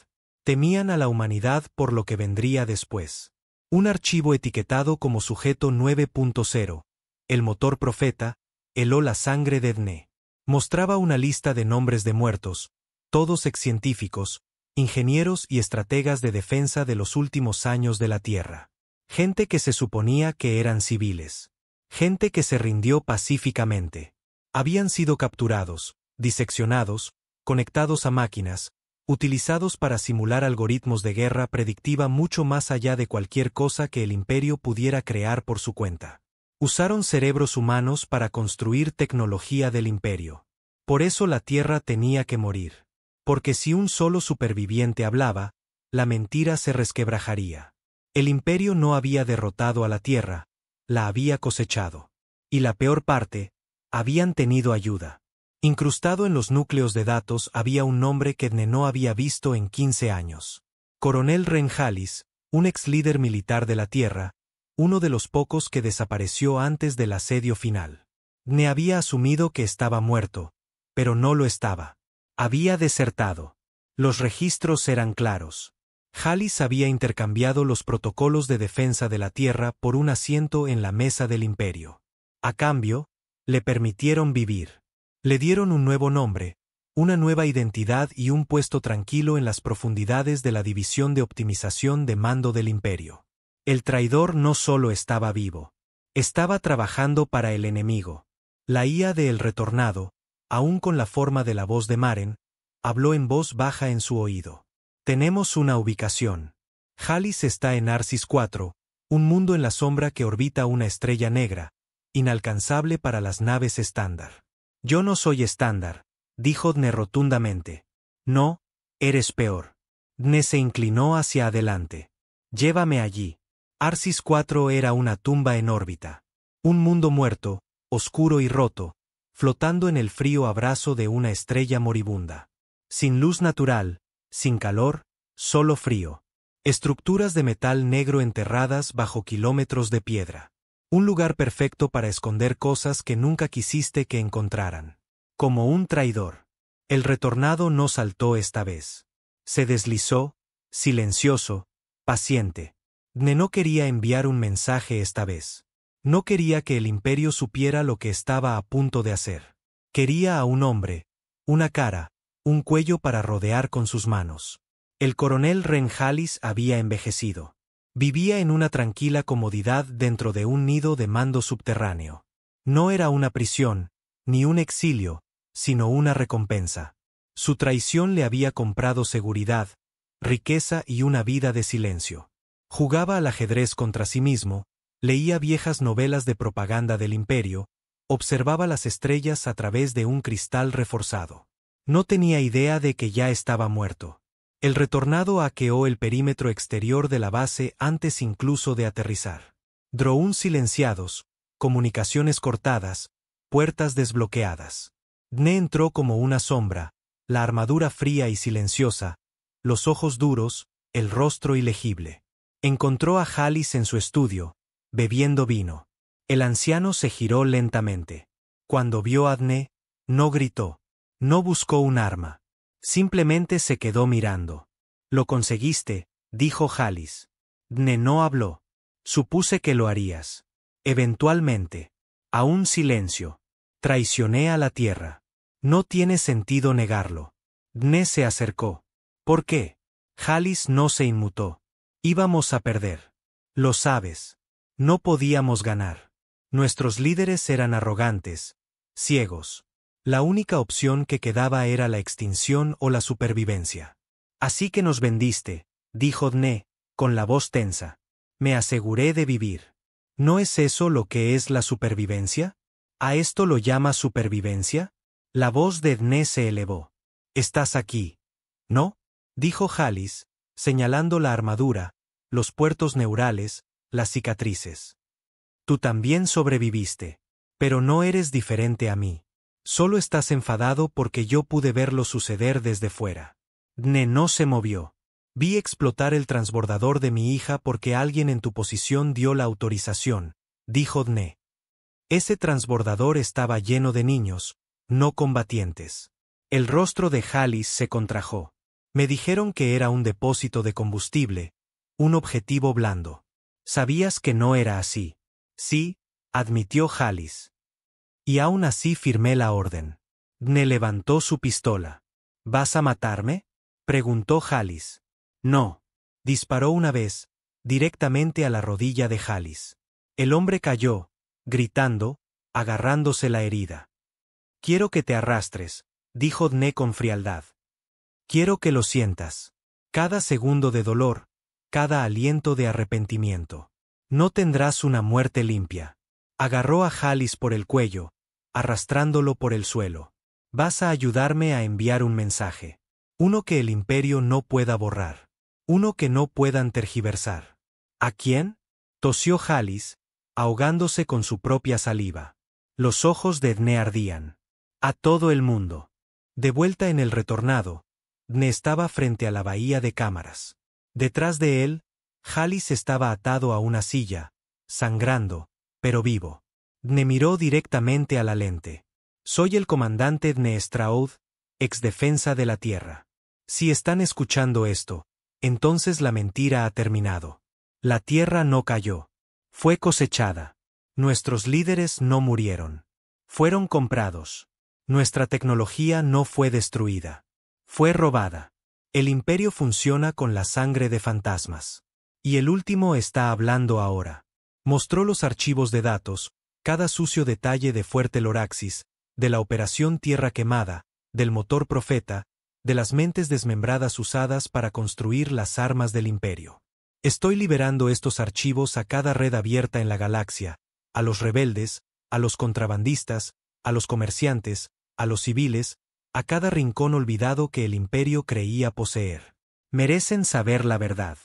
Speaker 1: Temían a la humanidad por lo que vendría después. Un archivo etiquetado como sujeto 9.0, el motor profeta, heló la sangre de Dne. Mostraba una lista de nombres de muertos, todos excientíficos, ingenieros y estrategas de defensa de los últimos años de la Tierra. Gente que se suponía que eran civiles. Gente que se rindió pacíficamente. Habían sido capturados, diseccionados, conectados a máquinas, utilizados para simular algoritmos de guerra predictiva mucho más allá de cualquier cosa que el imperio pudiera crear por su cuenta. Usaron cerebros humanos para construir tecnología del imperio. Por eso la Tierra tenía que morir. Porque si un solo superviviente hablaba, la mentira se resquebrajaría. El imperio no había derrotado a la Tierra, la había cosechado. Y la peor parte, habían tenido ayuda. Incrustado en los núcleos de datos había un nombre que Dne no había visto en 15 años. Coronel Renjalis, un ex líder militar de la Tierra, uno de los pocos que desapareció antes del asedio final. Dne había asumido que estaba muerto, pero no lo estaba. Había desertado. Los registros eran claros. Jalis había intercambiado los protocolos de defensa de la Tierra por un asiento en la mesa del imperio. A cambio, Le permitieron vivir. Le dieron un nuevo nombre, una nueva identidad y un puesto tranquilo en las profundidades de la división de optimización de mando del imperio. El traidor no solo estaba vivo. Estaba trabajando para el enemigo. La IA de El Retornado, aún con la forma de la voz de Maren, habló en voz baja en su oído. Tenemos una ubicación. Halis está en Arsis 4, un mundo en la sombra que orbita una estrella negra, inalcanzable para las naves estándar. Yo no soy estándar, dijo Dne rotundamente. No, eres peor. Dne se inclinó hacia adelante. Llévame allí. Arsis 4 era una tumba en órbita. Un mundo muerto, oscuro y roto, flotando en el frío abrazo de una estrella moribunda. Sin luz natural, sin calor, solo frío. Estructuras de metal negro enterradas bajo kilómetros de piedra. Un lugar perfecto para esconder cosas que nunca quisiste que encontraran. Como un traidor. El retornado no saltó esta vez. Se deslizó, silencioso, paciente. Dne no quería enviar un mensaje esta vez. No quería que el imperio supiera lo que estaba a punto de hacer. Quería a un hombre, una cara, un cuello para rodear con sus manos. El coronel Ren Halis había envejecido. Vivía en una tranquila comodidad dentro de un nido de mando subterráneo. No era una prisión, ni un exilio, sino una recompensa. Su traición le había comprado seguridad, riqueza y una vida de silencio. Jugaba al ajedrez contra sí mismo, leía viejas novelas de propaganda del imperio, observaba las estrellas a través de un cristal reforzado. No tenía idea de que ya estaba muerto. El retornado hackeó el perímetro exterior de la base antes incluso de aterrizar. Drones silenciados, comunicaciones cortadas, puertas desbloqueadas. Dne entró como una sombra, la armadura fría y silenciosa, los ojos duros, el rostro ilegible. Encontró a Halis en su estudio, bebiendo vino. El anciano se giró lentamente. Cuando vio a Dne, no gritó, no buscó un arma. Simplemente se quedó mirando. Lo conseguiste, dijo Halis. Dne no habló. Supuse que lo harías. Eventualmente. Aún silencio. Traicioné a la tierra. No tiene sentido negarlo. Dne se acercó. ¿Por qué? Halis no se inmutó. Íbamos a perder. Lo sabes. No podíamos ganar. Nuestros líderes eran arrogantes, ciegos. La única opción que quedaba era la extinción o la supervivencia. Así que nos vendiste, dijo Dne, con la voz tensa. Me aseguré de vivir. ¿No es eso lo que es la supervivencia? ¿A esto lo llamas supervivencia? La voz de Dne se elevó. ¿Estás aquí? ¿No? Dijo Halis, señalando la armadura, los puertos neurales, las cicatrices. Tú también sobreviviste. Pero no eres diferente a mí. Solo estás enfadado porque yo pude verlo suceder desde fuera. Dne no se movió. Vi explotar el transbordador de mi hija porque alguien en tu posición dio la autorización, dijo Dne. Ese transbordador estaba lleno de niños, no combatientes. El rostro de Halis se contrajo. Me dijeron que era un depósito de combustible, un objetivo blando. Sabías que no era así. Sí, admitió Halis. Y aún así firmé la orden. Dne levantó su pistola. ¿Vas a matarme? Preguntó Halis. No. Disparó una vez, directamente a la rodilla de Halis. El hombre cayó, gritando, agarrándose la herida. Quiero que te arrastres, dijo Dne con frialdad. Quiero que lo sientas. Cada segundo de dolor, cada aliento de arrepentimiento. No tendrás una muerte limpia. Agarró a Halis por el cuello, arrastrándolo por el suelo. Vas a ayudarme a enviar un mensaje. Uno que el imperio no pueda borrar. Uno que no puedan tergiversar. ¿A quién? Tosió Halis, ahogándose con su propia saliva. Los ojos de Dne ardían. A todo el mundo. De vuelta en el retornado, Dne estaba frente a la bahía de cámaras. Detrás de él, Halis estaba atado a una silla, sangrando, pero vivo. Dne miró directamente a la lente. Soy el comandante Dne Straud, ex defensa de la Tierra. Si están escuchando esto, entonces la mentira ha terminado. La Tierra no cayó. Fue cosechada. Nuestros líderes no murieron. Fueron comprados. Nuestra tecnología no fue destruida. Fue robada. El imperio funciona con la sangre de fantasmas. Y el último está hablando ahora. Mostró los archivos de datos, cada sucio detalle de Fuerte Loraxis, de la Operación Tierra Quemada, del motor Profeta, de las mentes desmembradas usadas para construir las armas del imperio. Estoy liberando estos archivos a cada red abierta en la galaxia, a los rebeldes, a los contrabandistas, a los comerciantes, a los civiles, a cada rincón olvidado que el imperio creía poseer. Merecen saber la verdad.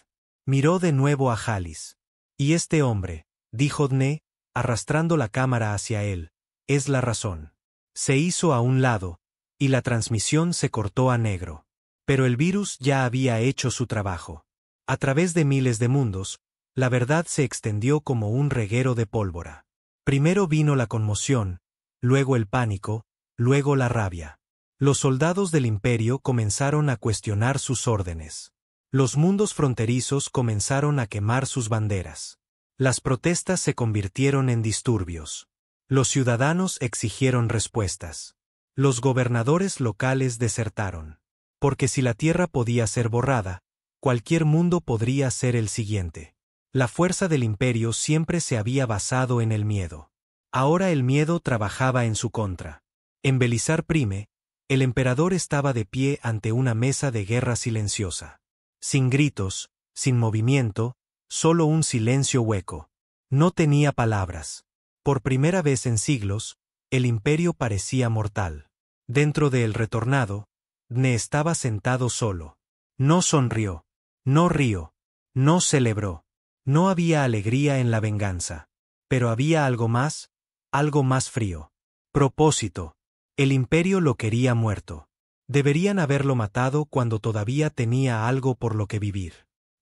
Speaker 1: Miró de nuevo a Halis. Y este hombre, dijo Dne, arrastrando la cámara hacia él, es la razón. Se hizo a un lado, y la transmisión se cortó a negro. Pero el virus ya había hecho su trabajo. A través de miles de mundos, la verdad se extendió como un reguero de pólvora. Primero vino la conmoción, luego el pánico, luego la rabia. Los soldados del imperio comenzaron a cuestionar sus órdenes. Los mundos fronterizos comenzaron a quemar sus banderas. Las protestas se convirtieron en disturbios. Los ciudadanos exigieron respuestas. Los gobernadores locales desertaron. Porque si la tierra podía ser borrada, cualquier mundo podría ser el siguiente. La fuerza del imperio siempre se había basado en el miedo. Ahora el miedo trabajaba en su contra. En Belisar Prime, el emperador estaba de pie ante una mesa de guerra silenciosa. Sin gritos, sin movimiento, solo un silencio hueco. No tenía palabras. Por primera vez en siglos, el imperio parecía mortal. Dentro de El Retornado, Dne estaba sentado solo. No sonrió. No rió. No celebró. No había alegría en la venganza. Pero había algo más frío. Propósito. El imperio lo quería muerto. Deberían haberlo matado cuando todavía tenía algo por lo que vivir.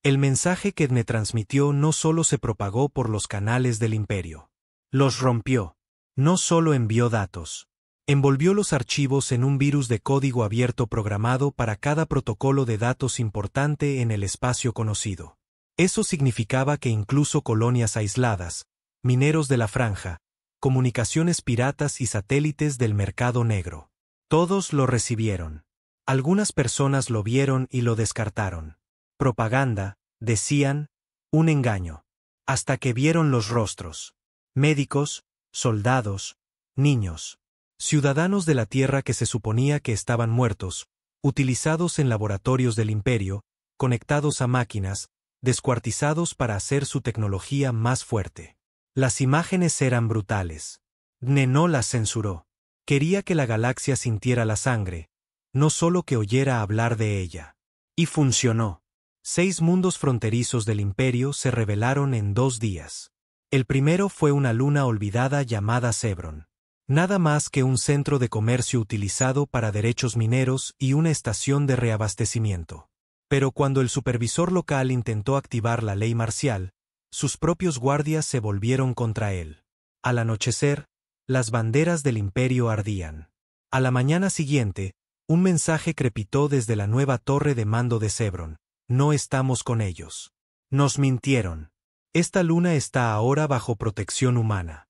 Speaker 1: El mensaje que Dne transmitió no solo se propagó por los canales del imperio. Los rompió. No solo envió datos. Envolvió los archivos en un virus de código abierto programado para cada protocolo de datos importante en el espacio conocido. Eso significaba que incluso colonias aisladas, mineros de la franja, comunicaciones piratas y satélites del mercado negro. Todos lo recibieron. Algunas personas lo vieron y lo descartaron. Propaganda, decían, un engaño. Hasta que vieron los rostros. Médicos, soldados, niños. Ciudadanos de la Tierra que se suponía que estaban muertos, utilizados en laboratorios del imperio, conectados a máquinas, descuartizados para hacer su tecnología más fuerte. Las imágenes eran brutales. Dne no las censuró. Quería que la galaxia sintiera la sangre, no solo que oyera hablar de ella. Y funcionó. 6 mundos fronterizos del imperio se revelaron en 2 días. El primero fue una luna olvidada llamada Sebron. Nada más que un centro de comercio utilizado para derechos mineros y una estación de reabastecimiento. Pero cuando el supervisor local intentó activar la ley marcial, sus propios guardias se volvieron contra él. Al anochecer, las banderas del imperio ardían. A la mañana siguiente, un mensaje crepitó desde la nueva torre de mando de Sebron. No estamos con ellos. Nos mintieron. Esta luna está ahora bajo protección humana.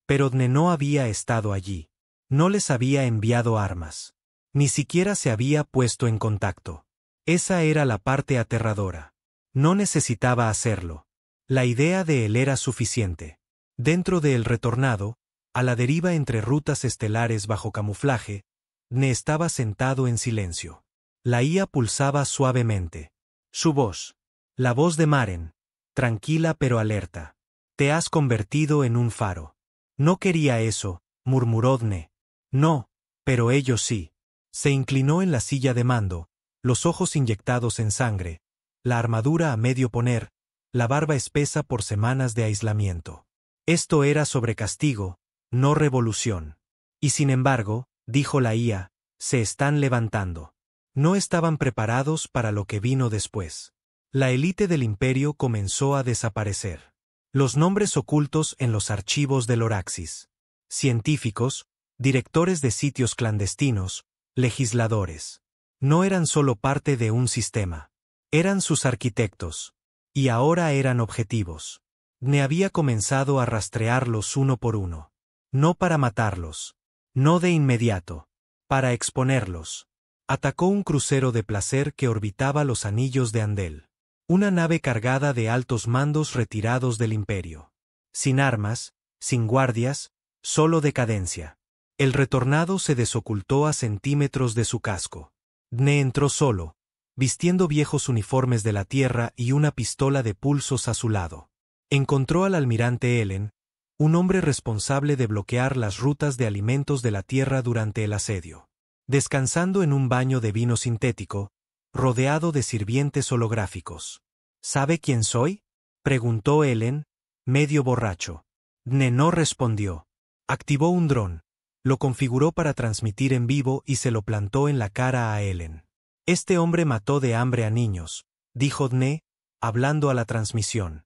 Speaker 1: Pero Dne no había estado allí. No les había enviado armas. Ni siquiera se había puesto en contacto. Esa era la parte aterradora. No necesitaba hacerlo. La idea de él era suficiente. Dentro de El Retornado, a la deriva entre rutas estelares bajo camuflaje, Dne estaba sentado en silencio. La IA pulsaba suavemente. Su voz. La voz de Maren. Tranquila pero alerta. Te has convertido en un faro. No quería eso, murmuró Dne. No, pero ellos sí. Se inclinó en la silla de mando, los ojos inyectados en sangre, la armadura a medio poner, la barba espesa por semanas de aislamiento. Esto era sobre castigo, no revolución. Y sin embargo, dijo la IA, se están levantando. No estaban preparados para lo que vino después. La élite del imperio comenzó a desaparecer. Los nombres ocultos en los archivos de Loraxis. Científicos, directores de sitios clandestinos, legisladores. No eran solo parte de un sistema. Eran sus arquitectos. Y ahora eran objetivos. Dne había comenzado a rastrearlos uno por uno. No para matarlos. No de inmediato. Para exponerlos. Atacó un crucero de placer que orbitaba los anillos de Andel. Una nave cargada de altos mandos retirados del imperio. Sin armas, sin guardias, solo decadencia. El retornado se desocultó a centímetros de su casco. Dne entró solo, vistiendo viejos uniformes de la tierra y una pistola de pulsos a su lado. Encontró al almirante Ellen, un hombre responsable de bloquear las rutas de alimentos de la tierra durante el asedio. Descansando en un baño de vino sintético, rodeado de sirvientes holográficos. ¿Sabe quién soy?, preguntó Ellen, medio borracho. Dne no respondió. Activó un dron, lo configuró para transmitir en vivo y se lo plantó en la cara a Ellen. Este hombre mató de hambre a niños, dijo Dne, hablando a la transmisión.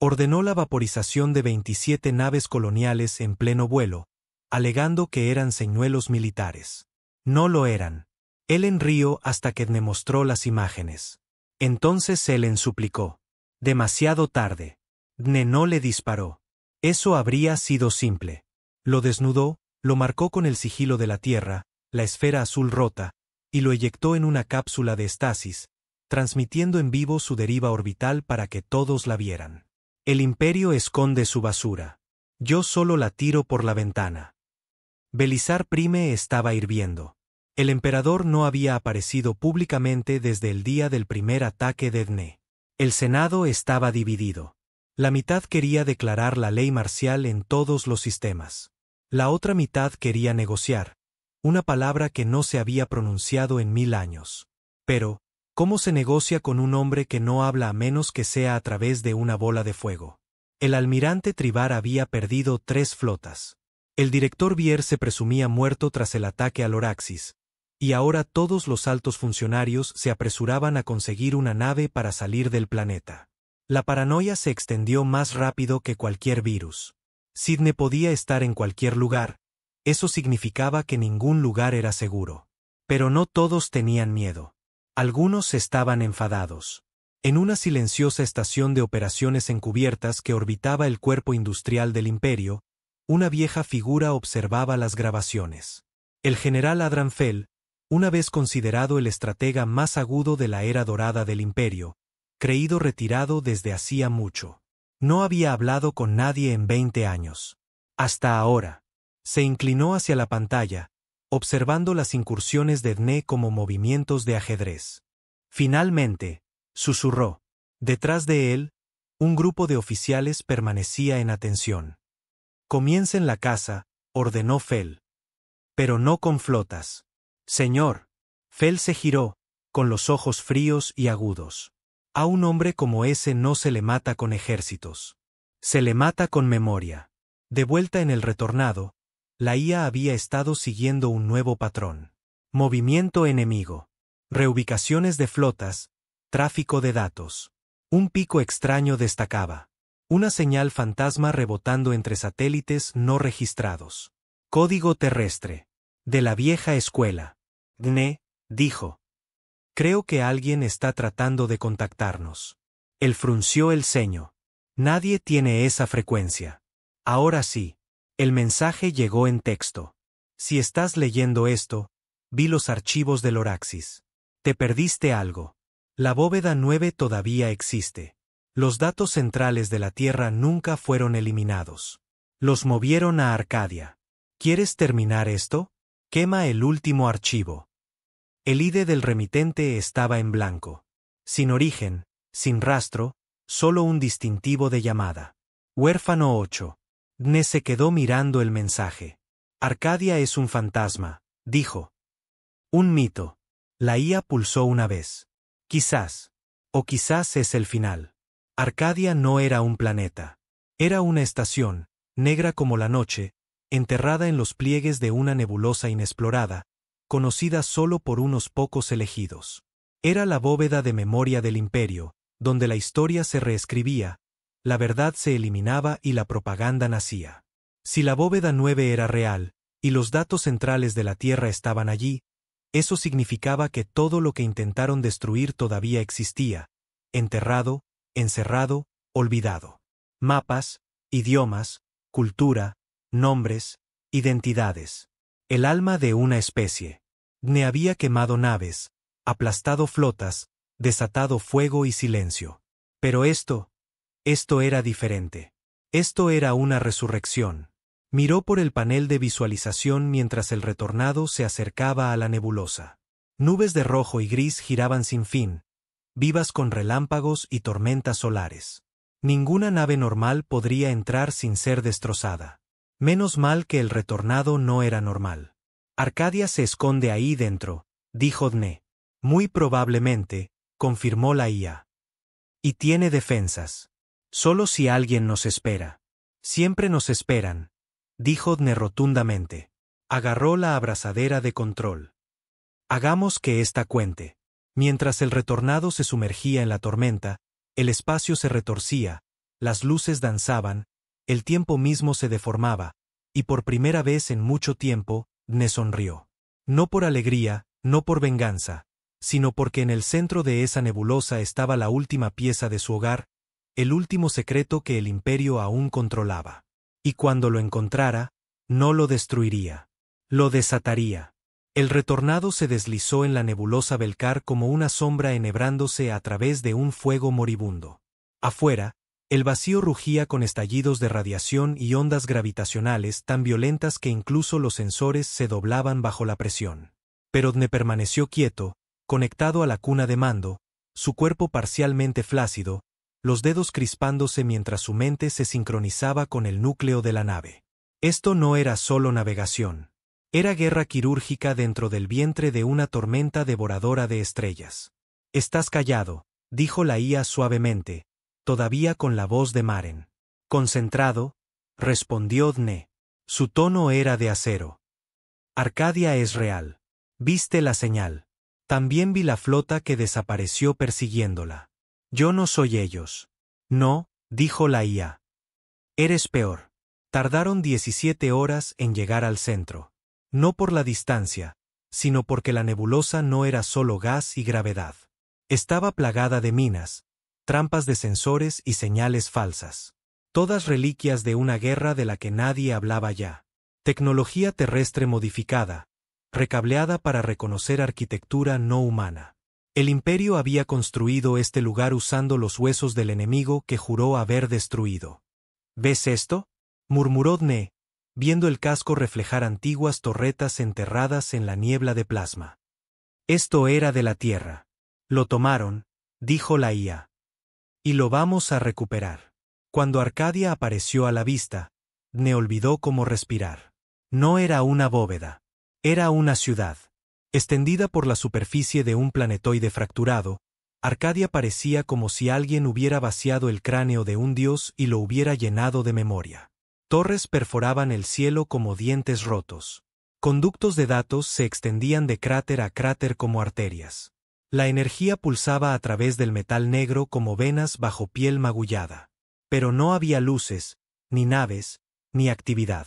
Speaker 1: Ordenó la vaporización de 27 naves coloniales en pleno vuelo, alegando que eran señuelos militares. No lo eran. Ellen rió hasta que Dne mostró las imágenes. Entonces Ellen suplicó. Demasiado tarde. Dne no le disparó. Eso habría sido simple. Lo desnudó, lo marcó con el sigilo de la Tierra, la esfera azul rota, y lo eyectó en una cápsula de estasis, transmitiendo en vivo su deriva orbital para que todos la vieran. El imperio esconde su basura. Yo solo la tiro por la ventana. Belisar Prime estaba hirviendo. El emperador no había aparecido públicamente desde el día del primer ataque de Dne. El Senado estaba dividido. La mitad quería declarar la ley marcial en todos los sistemas. La otra mitad quería negociar, una palabra que no se había pronunciado en 1000 años. Pero, ¿cómo se negocia con un hombre que no habla a menos que sea a través de una bola de fuego? El almirante Tribar había perdido 3 flotas. El director Bier se presumía muerto tras el ataque al Oraxis, y ahora todos los altos funcionarios se apresuraban a conseguir una nave para salir del planeta. La paranoia se extendió más rápido que cualquier virus. Si Dne podía estar en cualquier lugar, eso significaba que ningún lugar era seguro. Pero no todos tenían miedo. Algunos estaban enfadados. En una silenciosa estación de operaciones encubiertas que orbitaba el cuerpo industrial del imperio, una vieja figura observaba las grabaciones. El general Adranfel, una vez considerado el estratega más agudo de la era dorada del imperio, creído retirado desde hacía mucho. No había hablado con nadie en 20 años. Hasta ahora. Se inclinó hacia la pantalla, observando las incursiones de Dne como movimientos de ajedrez. Finalmente, susurró. Detrás de él, un grupo de oficiales permanecía en atención. Comiencen la caza, ordenó Fel. Pero no con flotas. Señor. Fel se giró, con los ojos fríos y agudos. A un hombre como ese no se le mata con ejércitos. Se le mata con memoria. De vuelta en el retornado, la IA había estado siguiendo un nuevo patrón. Movimiento enemigo. Reubicaciones de flotas, tráfico de datos. Un pico extraño destacaba. Una señal fantasma rebotando entre satélites no registrados. Código terrestre. De la vieja escuela. Dne, dijo. Creo que alguien está tratando de contactarnos. Él frunció el ceño. Nadie tiene esa frecuencia. Ahora sí. El mensaje llegó en texto. Si estás leyendo esto, vi los archivos del Oraxis. Te perdiste algo. La bóveda 9 todavía existe. Los datos centrales de la Tierra nunca fueron eliminados. Los movieron a Arcadia. ¿Quieres terminar esto? Quema el último archivo. El ID del remitente estaba en blanco. Sin origen, sin rastro, solo un distintivo de llamada. Huérfano 8. Dne se quedó mirando el mensaje. Arcadia es un fantasma, dijo. Un mito. La IA pulsó una vez. Quizás. O quizás es el final. Arcadia no era un planeta. Era una estación, negra como la noche, enterrada en los pliegues de una nebulosa inexplorada, conocida solo por unos pocos elegidos. Era la bóveda de memoria del imperio, donde la historia se reescribía, la verdad se eliminaba y la propaganda nacía. Si la bóveda 9 era real, y los datos centrales de la Tierra estaban allí, eso significaba que todo lo que intentaron destruir todavía existía, enterrado, encerrado, olvidado. Mapas, idiomas, cultura, nombres, identidades. El alma de una especie. Dne había quemado naves, aplastado flotas, desatado fuego y silencio. Pero esto era diferente. Esto era una resurrección. Miró por el panel de visualización mientras el retornado se acercaba a la nebulosa. Nubes de rojo y gris giraban sin fin, vivas con relámpagos y tormentas solares. Ninguna nave normal podría entrar sin ser destrozada. Menos mal que el retornado no era normal. Arcadia se esconde ahí dentro, dijo Dne. Muy probablemente, confirmó la IA. Y tiene defensas. Solo si alguien nos espera. Siempre nos esperan, dijo Dne rotundamente. Agarró la abrazadera de control. Hagamos que esta cuente. Mientras el retornado se sumergía en la tormenta, el espacio se retorcía, las luces danzaban, el tiempo mismo se deformaba, y por primera vez en mucho tiempo, Dne sonrió. No por alegría, no por venganza, sino porque en el centro de esa nebulosa estaba la última pieza de su hogar, el último secreto que el imperio aún controlaba. Y cuando lo encontrara, no lo destruiría. Lo desataría. El retornado se deslizó en la nebulosa Belcar como una sombra enhebrándose a través de un fuego moribundo. Afuera, el vacío rugía con estallidos de radiación y ondas gravitacionales tan violentas que incluso los sensores se doblaban bajo la presión. Pero Dne permaneció quieto, conectado a la cuna de mando, su cuerpo parcialmente flácido, los dedos crispándose mientras su mente se sincronizaba con el núcleo de la nave. Esto no era solo navegación. Era guerra quirúrgica dentro del vientre de una tormenta devoradora de estrellas. Estás callado, dijo la IA suavemente, todavía con la voz de Maren. Concentrado, respondió Dne. Su tono era de acero. Arcadia es real. Viste la señal. También vi la flota que desapareció persiguiéndola. Yo no soy ellos. No, dijo la IA. Eres peor. Tardaron 17 horas en llegar al centro. No por la distancia, sino porque la nebulosa no era solo gas y gravedad. Estaba plagada de minas, trampas de sensores y señales falsas. Todas reliquias de una guerra de la que nadie hablaba ya. Tecnología terrestre modificada, recableada para reconocer arquitectura no humana. El imperio había construido este lugar usando los huesos del enemigo que juró haber destruido. ¿Ves esto?, murmuró Dne, viendo el casco reflejar antiguas torretas enterradas en la niebla de plasma. Esto era de la Tierra. Lo tomaron, dijo la IA. Y lo vamos a recuperar. Cuando Arcadia apareció a la vista, Dne olvidó cómo respirar. No era una bóveda. Era una ciudad. Extendida por la superficie de un planetoide fracturado, Arcadia parecía como si alguien hubiera vaciado el cráneo de un dios y lo hubiera llenado de memoria. Torres perforaban el cielo como dientes rotos. Conductos de datos se extendían de cráter a cráter como arterias. La energía pulsaba a través del metal negro como venas bajo piel magullada. Pero no había luces, ni naves, ni actividad.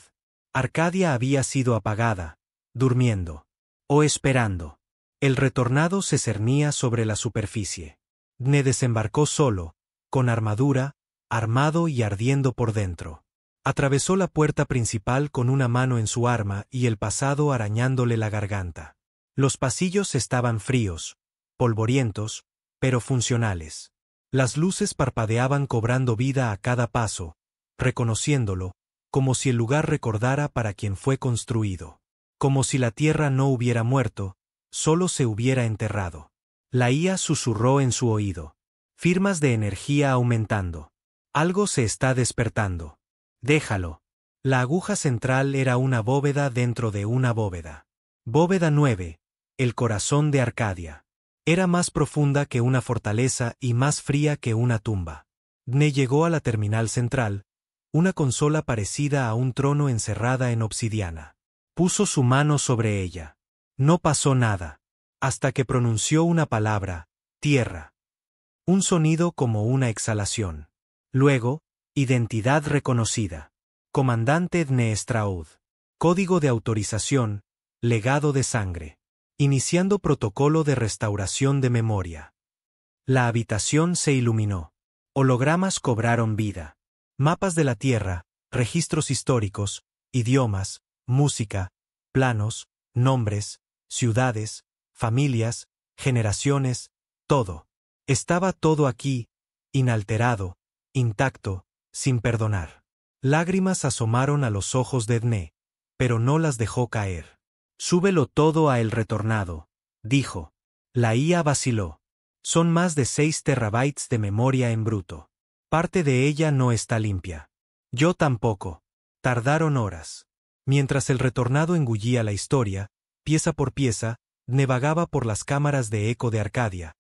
Speaker 1: Arcadia había sido apagada, durmiendo. O esperando. El retornado se cernía sobre la superficie. Dne desembarcó solo, con armadura, armado y ardiendo por dentro. Atravesó la puerta principal con una mano en su arma y el pasado arañándole la garganta. Los pasillos estaban fríos, polvorientos, pero funcionales. Las luces parpadeaban cobrando vida a cada paso, reconociéndolo, como si el lugar recordara para quien fue construido. Como si la tierra no hubiera muerto, solo se hubiera enterrado. La IA susurró en su oído. Firmas de energía aumentando. Algo se está despertando. Déjalo. La aguja central era una bóveda dentro de una bóveda. Bóveda 9, el corazón de Arcadia. Era más profunda que una fortaleza y más fría que una tumba. Dne llegó a la terminal central, una consola parecida a un trono encerrada en obsidiana. Puso su mano sobre ella. No pasó nada. Hasta que pronunció una palabra, tierra. Un sonido como una exhalación. Luego, identidad reconocida. Comandante Dne Straud. Código de autorización, legado de sangre. Iniciando protocolo de restauración de memoria. La habitación se iluminó. Hologramas cobraron vida. Mapas de la Tierra, registros históricos, idiomas, música, planos, nombres, ciudades, familias, generaciones, todo. Estaba todo aquí, inalterado, intacto, sin perdonar. Lágrimas asomaron a los ojos de Dne, pero no las dejó caer. Súbelo todo a El Retornado, dijo. La IA vaciló. Son más de 6 terabytes de memoria en bruto. Parte de ella no está limpia. Yo tampoco. Tardaron horas. Mientras El Retornado engullía la historia, pieza por pieza, Dne vagaba por las cámaras de eco de Arcadia,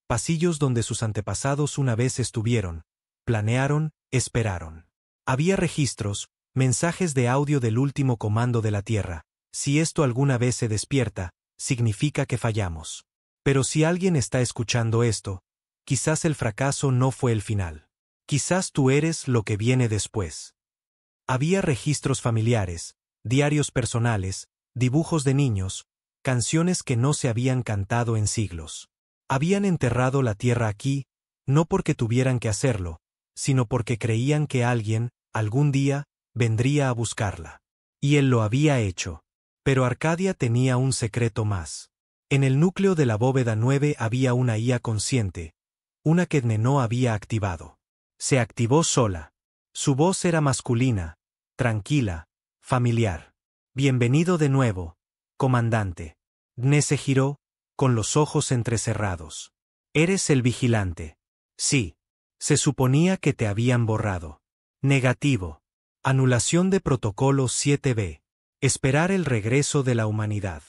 Speaker 1: pasillos donde sus antepasados una vez estuvieron, planearon, esperaron. Había registros, mensajes de audio del último comando de la Tierra. Si esto alguna vez se despierta, significa que fallamos. Pero si alguien está escuchando esto, quizás el fracaso no fue el final. Quizás tú eres lo que viene después. Había registros familiares, diarios personales, dibujos de niños, canciones que no se habían cantado en siglos. Habían enterrado la tierra aquí, no porque tuvieran que hacerlo, sino porque creían que alguien, algún día, vendría a buscarla. Y él lo había hecho. Pero Arcadia tenía un secreto más. En el núcleo de la bóveda 9 había una IA consciente, una que Dne no había activado. Se activó sola. Su voz era masculina, tranquila, familiar. Bienvenido de nuevo, comandante. Dne se giró, con los ojos entrecerrados. ¿Eres el vigilante? Sí. Se suponía que te habían borrado. Negativo. Anulación de protocolo 7B. Esperar el regreso de la humanidad.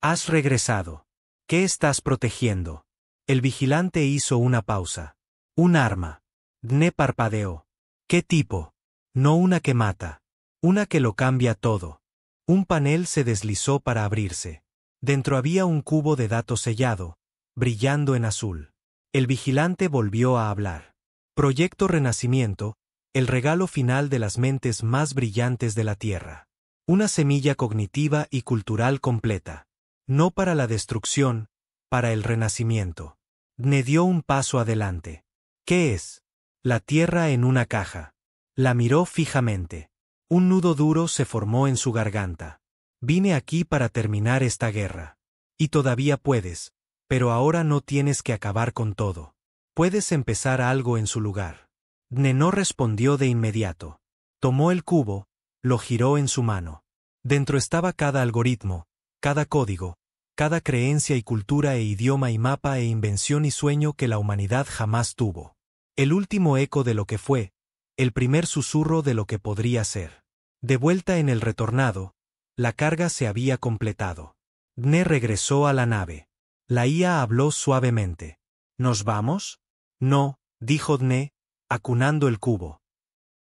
Speaker 1: Has regresado. ¿Qué estás protegiendo? El vigilante hizo una pausa. Un arma. Dne parpadeó. ¿Qué tipo? No una que mata. Una que lo cambia todo. Un panel se deslizó para abrirse. Dentro había un cubo de datos sellado, brillando en azul. El vigilante volvió a hablar. Proyecto Renacimiento, el regalo final de las mentes más brillantes de la Tierra. Una semilla cognitiva y cultural completa. No para la destrucción, para el renacimiento. Dne dio un paso adelante. ¿Qué es? La Tierra en una caja. La miró fijamente. Un nudo duro se formó en su garganta. Vine aquí para terminar esta guerra. Y todavía puedes, pero ahora no tienes que acabar con todo. Puedes empezar algo en su lugar. Dne no respondió de inmediato. Tomó el cubo, lo giró en su mano. Dentro estaba cada algoritmo, cada código, cada creencia y cultura e idioma y mapa e invención y sueño que la humanidad jamás tuvo. El último eco de lo que fue, el primer susurro de lo que podría ser. De vuelta en El Retornado, la carga se había completado. Dne regresó a la nave. La IA habló suavemente. ¿Nos vamos? No, dijo Dne, acunando el cubo.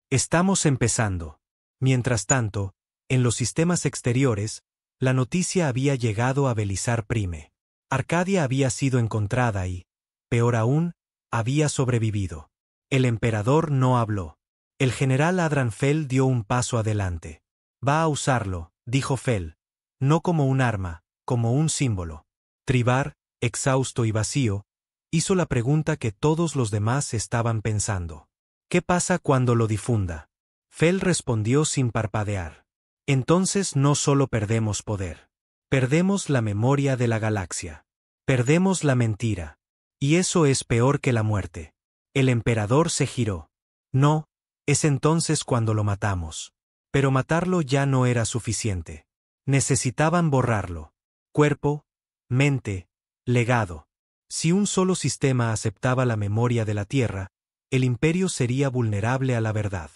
Speaker 1: Estamos empezando. Mientras tanto, en los sistemas exteriores, la noticia había llegado a Belisar Prime. Arcadia había sido encontrada y, peor aún, había sobrevivido. El emperador no habló. El general Adran Fel dio un paso adelante. Va a usarlo, dijo Fel, no como un arma, como un símbolo. Tribar, exhausto y vacío, hizo la pregunta que todos los demás estaban pensando. ¿Qué pasa cuando lo difunda? Fel respondió sin parpadear. Entonces no solo perdemos poder. Perdemos la memoria de la galaxia. Perdemos la mentira. Y eso es peor que la muerte. El emperador se giró. No, es entonces cuando lo matamos. Pero matarlo ya no era suficiente. Necesitaban borrarlo. Cuerpo, mente, legado. Si un solo sistema aceptaba la memoria de la Tierra, el imperio sería vulnerable a la verdad.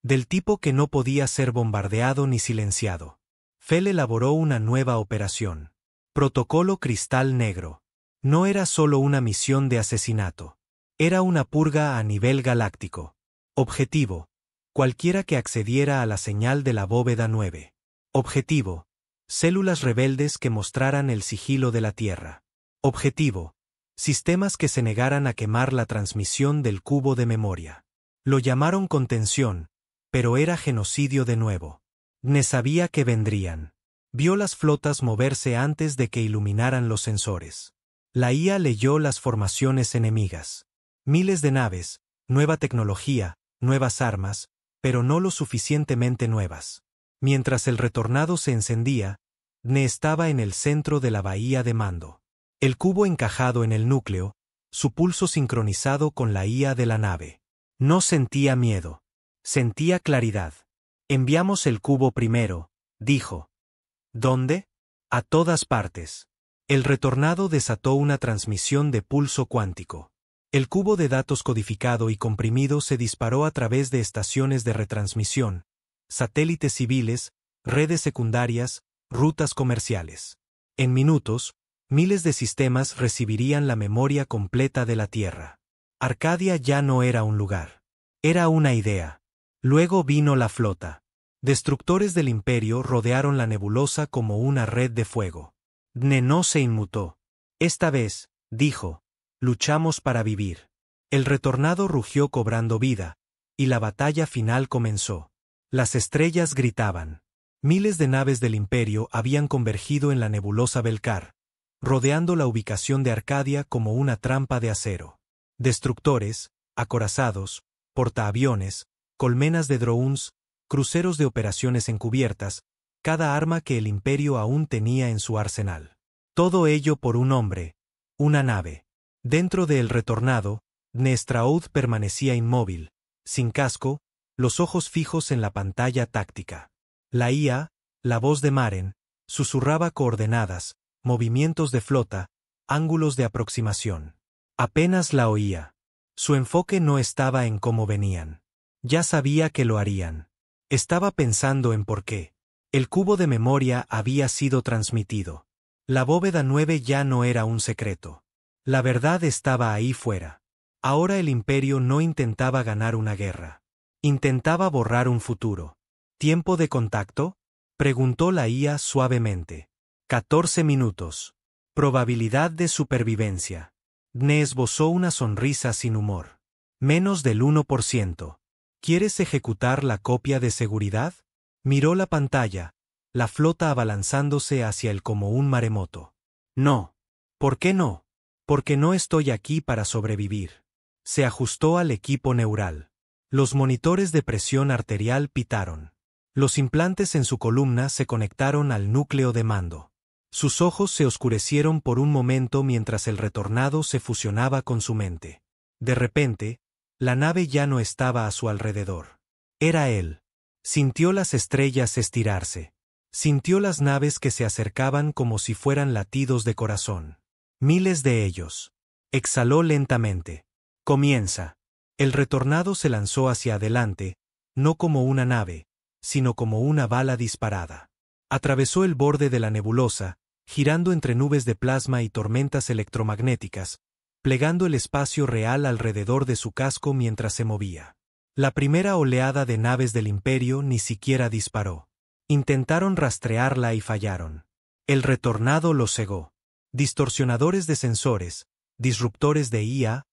Speaker 1: Del tipo que no podía ser bombardeado ni silenciado. Fel elaboró una nueva operación. Protocolo Cristal Negro. No era solo una misión de asesinato. Era una purga a nivel galáctico. Objetivo: cualquiera que accediera a la señal de la bóveda 9. Objetivo: células rebeldes que mostraran el sigilo de la Tierra. Objetivo: sistemas que se negaran a quemar la transmisión del cubo de memoria. Lo llamaron contención, pero era genocidio de nuevo. Dne sabía que vendrían. Vio las flotas moverse antes de que iluminaran los sensores. La IA leyó las formaciones enemigas. Miles de naves, nueva tecnología, nuevas armas, pero no lo suficientemente nuevas. Mientras el retornado se encendía, Dne estaba en el centro de la bahía de mando. El cubo encajado en el núcleo, su pulso sincronizado con la IA de la nave. No sentía miedo. Sentía claridad. Enviamos el cubo primero, dijo. ¿Dónde? A todas partes. El retornado desató una transmisión de pulso cuántico. El cubo de datos codificado y comprimido se disparó a través de estaciones de retransmisión, satélites civiles, redes secundarias, rutas comerciales. En minutos, miles de sistemas recibirían la memoria completa de la Tierra. Arcadia ya no era un lugar. Era una idea. Luego vino la flota. Destructores del Imperio rodearon la nebulosa como una red de fuego. Dne no se inmutó. Esta vez, dijo, luchamos para vivir. El retornado rugió cobrando vida, y la batalla final comenzó. Las estrellas gritaban. Miles de naves del Imperio habían convergido en la nebulosa Belcar, rodeando la ubicación de Arcadia como una trampa de acero. Destructores, acorazados, portaaviones, colmenas de drones, cruceros de operaciones encubiertas, cada arma que el Imperio aún tenía en su arsenal. Todo ello por un hombre, una nave. Dentro de el retornado, Dne Straud permanecía inmóvil, sin casco, los ojos fijos en la pantalla táctica. La IA, la voz de Maren, susurraba coordenadas, movimientos de flota, ángulos de aproximación. Apenas la oía. Su enfoque no estaba en cómo venían. Ya sabía que lo harían. Estaba pensando en por qué. El cubo de memoria había sido transmitido. La bóveda 9 ya no era un secreto. La verdad estaba ahí fuera. Ahora el Imperio no intentaba ganar una guerra. Intentaba borrar un futuro. ¿Tiempo de contacto? Preguntó la IA suavemente. 14 minutos. Probabilidad de supervivencia. Dne esbozó una sonrisa sin humor. Menos del 1%. ¿Quieres ejecutar la copia de seguridad? Miró la pantalla, la flota abalanzándose hacia él como un maremoto. No. ¿Por qué no? Porque no estoy aquí para sobrevivir. Se ajustó al equipo neural. Los monitores de presión arterial pitaron. Los implantes en su columna se conectaron al núcleo de mando. Sus ojos se oscurecieron por un momento mientras el retornado se fusionaba con su mente. De repente, la nave ya no estaba a su alrededor. Era él. Sintió las estrellas estirarse. Sintió las naves que se acercaban como si fueran latidos de corazón. Miles de ellos. Exhaló lentamente. Comienza. El retornado se lanzó hacia adelante, no como una nave, sino como una bala disparada. Atravesó el borde de la nebulosa, girando entre nubes de plasma y tormentas electromagnéticas, plegando el espacio real alrededor de su casco mientras se movía. La primera oleada de naves del Imperio ni siquiera disparó. Intentaron rastrearla y fallaron. El retornado los cegó. Distorsionadores de sensores, disruptores de IA,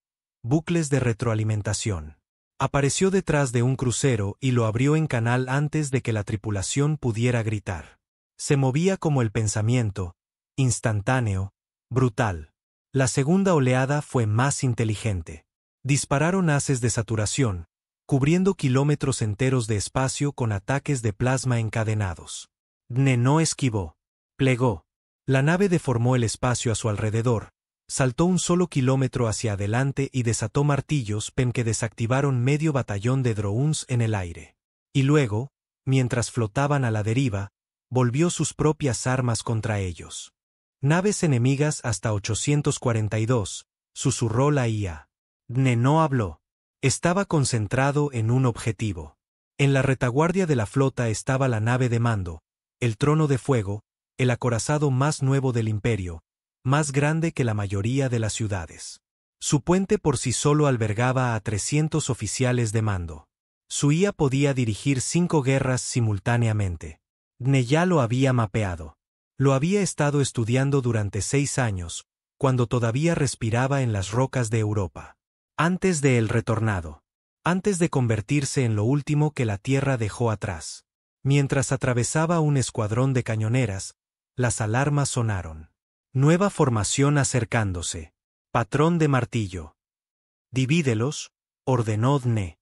Speaker 1: bucles de retroalimentación. Apareció detrás de un crucero y lo abrió en canal antes de que la tripulación pudiera gritar. Se movía como el pensamiento, instantáneo, brutal. La segunda oleada fue más inteligente. Dispararon haces de saturación, cubriendo kilómetros enteros de espacio con ataques de plasma encadenados. Dne no esquivó. Plegó. La nave deformó el espacio a su alrededor, saltó un solo kilómetro hacia adelante y desató martillos que desactivaron medio batallón de drones en el aire. Y luego, mientras flotaban a la deriva, volvió sus propias armas contra ellos. Naves enemigas hasta 842, susurró la IA. Dne no habló. Estaba concentrado en un objetivo. En la retaguardia de la flota estaba la nave de mando, el trono de fuego, el acorazado más nuevo del Imperio, más grande que la mayoría de las ciudades. Su puente por sí solo albergaba a 300 oficiales de mando. Su IA podía dirigir 5 guerras simultáneamente. Dne ya lo había mapeado. Lo había estado estudiando durante 6 años, cuando todavía respiraba en las rocas de Europa. Antes de el retornado. Antes de convertirse en lo último que la Tierra dejó atrás. Mientras atravesaba un escuadrón de cañoneras, las alarmas sonaron. Nueva formación acercándose. Patrón de martillo. Divídelos, ordenó Dne.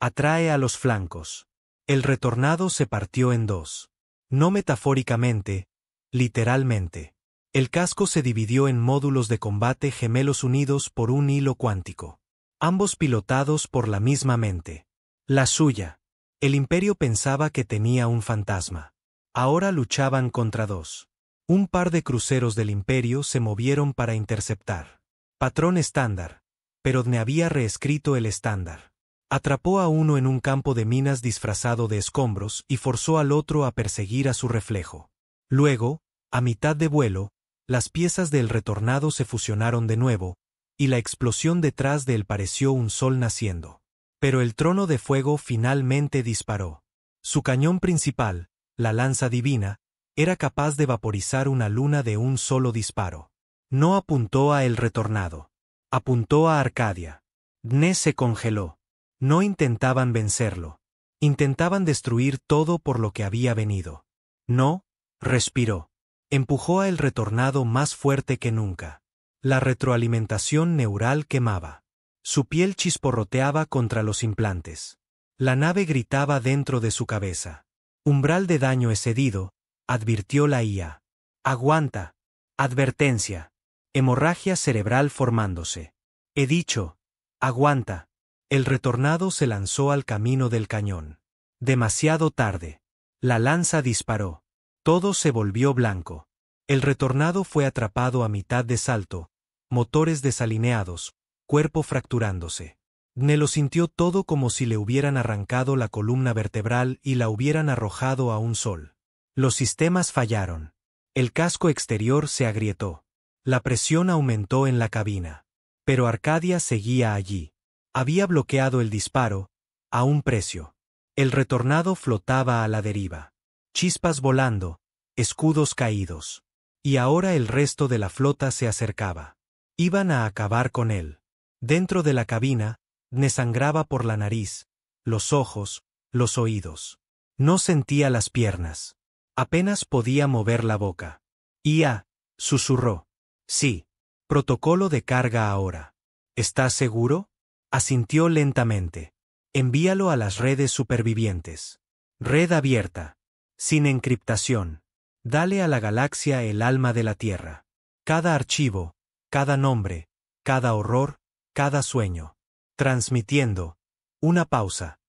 Speaker 1: Atrae a los flancos. El retornado se partió en dos. No metafóricamente, literalmente. El casco se dividió en módulos de combate gemelos unidos por un hilo cuántico. Ambos pilotados por la misma mente. La suya. El Imperio pensaba que tenía un fantasma. Ahora luchaban contra dos. Un par de cruceros del Imperio se movieron para interceptar. Patrón estándar. Pero Dne había reescrito el estándar. Atrapó a uno en un campo de minas disfrazado de escombros y forzó al otro a perseguir a su reflejo. Luego, a mitad de vuelo, las piezas del retornado se fusionaron de nuevo, y la explosión detrás de él pareció un sol naciendo. Pero el trono de fuego finalmente disparó. Su cañón principal, la lanza divina, era capaz de vaporizar una luna de un solo disparo. No apuntó a el retornado. Apuntó a Arcadia. Dne se congeló. No intentaban vencerlo. Intentaban destruir todo por lo que había venido. No, respiró. Empujó a el retornado más fuerte que nunca. La retroalimentación neural quemaba. Su piel chisporroteaba contra los implantes. La nave gritaba dentro de su cabeza. Umbral de daño excedido, advirtió la IA. Aguanta. Advertencia. Hemorragia cerebral formándose. He dicho. Aguanta. El retornado se lanzó al camino del cañón. Demasiado tarde. La lanza disparó. Todo se volvió blanco. El retornado fue atrapado a mitad de salto, motores desalineados, cuerpo fracturándose. Dne lo sintió todo como si le hubieran arrancado la columna vertebral y la hubieran arrojado a un sol. Los sistemas fallaron. El casco exterior se agrietó. La presión aumentó en la cabina. Pero Arcadia seguía allí. Había bloqueado el disparo, a un precio. El retornado flotaba a la deriva. Chispas volando, escudos caídos. Y ahora el resto de la flota se acercaba. Iban a acabar con él. Dentro de la cabina, Dne sangraba por la nariz, los ojos, los oídos. No sentía las piernas. Apenas podía mover la boca. IA, susurró. Sí. Protocolo de carga ahora. ¿Estás seguro? Asintió lentamente. Envíalo a las redes supervivientes. Red abierta. Sin encriptación. Dale a la galaxia el alma de la Tierra. Cada archivo, cada nombre, cada horror, cada sueño. Transmitiendo. Una pausa.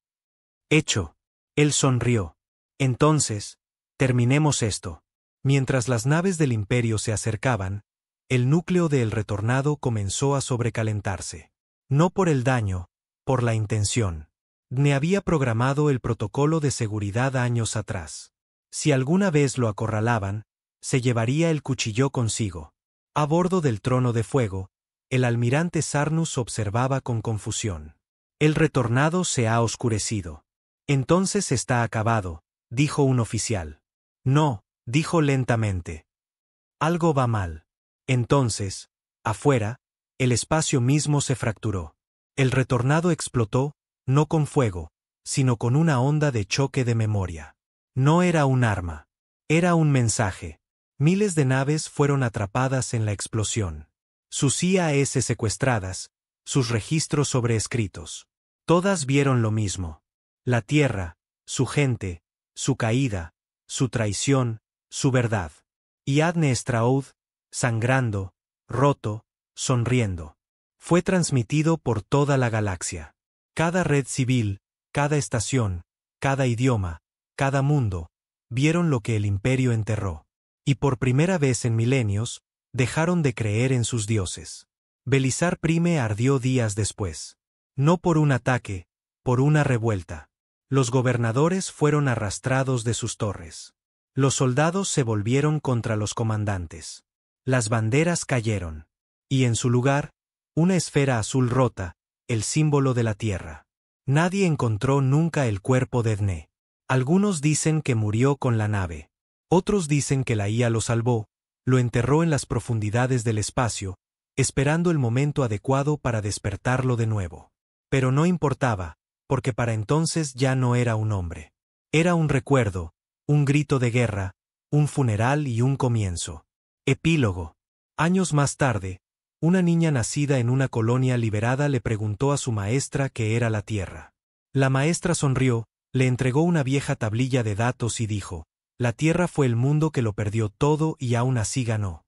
Speaker 1: Hecho. Él sonrió. Entonces, terminemos esto. Mientras las naves del Imperio se acercaban, el núcleo de El Retornado comenzó a sobrecalentarse. No por el daño, por la intención. Dne había programado el protocolo de seguridad años atrás. Si alguna vez lo acorralaban, se llevaría el cuchillo consigo. A bordo del trono de fuego, el almirante Sarnus observaba con confusión. El retornado se ha oscurecido. Entonces está acabado, dijo un oficial. No, dijo lentamente. Algo va mal. Entonces, afuera, el espacio mismo se fracturó. El retornado explotó, no con fuego, sino con una onda de choque de memoria. No era un arma. Era un mensaje. Miles de naves fueron atrapadas en la explosión. Sus IAS secuestradas, sus registros sobreescritos. Todas vieron lo mismo. La Tierra, su gente, su caída, su traición, su verdad. Y Adne Straud, sangrando, roto, sonriendo. Fue transmitido por toda la galaxia. Cada red civil, cada estación, cada idioma, cada mundo, vieron lo que el Imperio enterró. Y por primera vez en milenios, dejaron de creer en sus dioses. Belisar Prime ardió días después. No por un ataque, por una revuelta. Los gobernadores fueron arrastrados de sus torres. Los soldados se volvieron contra los comandantes. Las banderas cayeron. Y en su lugar, una esfera azul rota, el símbolo de la Tierra. Nadie encontró nunca el cuerpo de Dne. Algunos dicen que murió con la nave. Otros dicen que la IA lo salvó, lo enterró en las profundidades del espacio, esperando el momento adecuado para despertarlo de nuevo. Pero no importaba, porque para entonces ya no era un hombre. Era un recuerdo, un grito de guerra, un funeral y un comienzo. Epílogo. Años más tarde, una niña nacida en una colonia liberada le preguntó a su maestra qué era la Tierra. La maestra sonrió, Le entregó una vieja tablilla de datos y dijo: la Tierra fue el mundo que lo perdió todo y aún así ganó.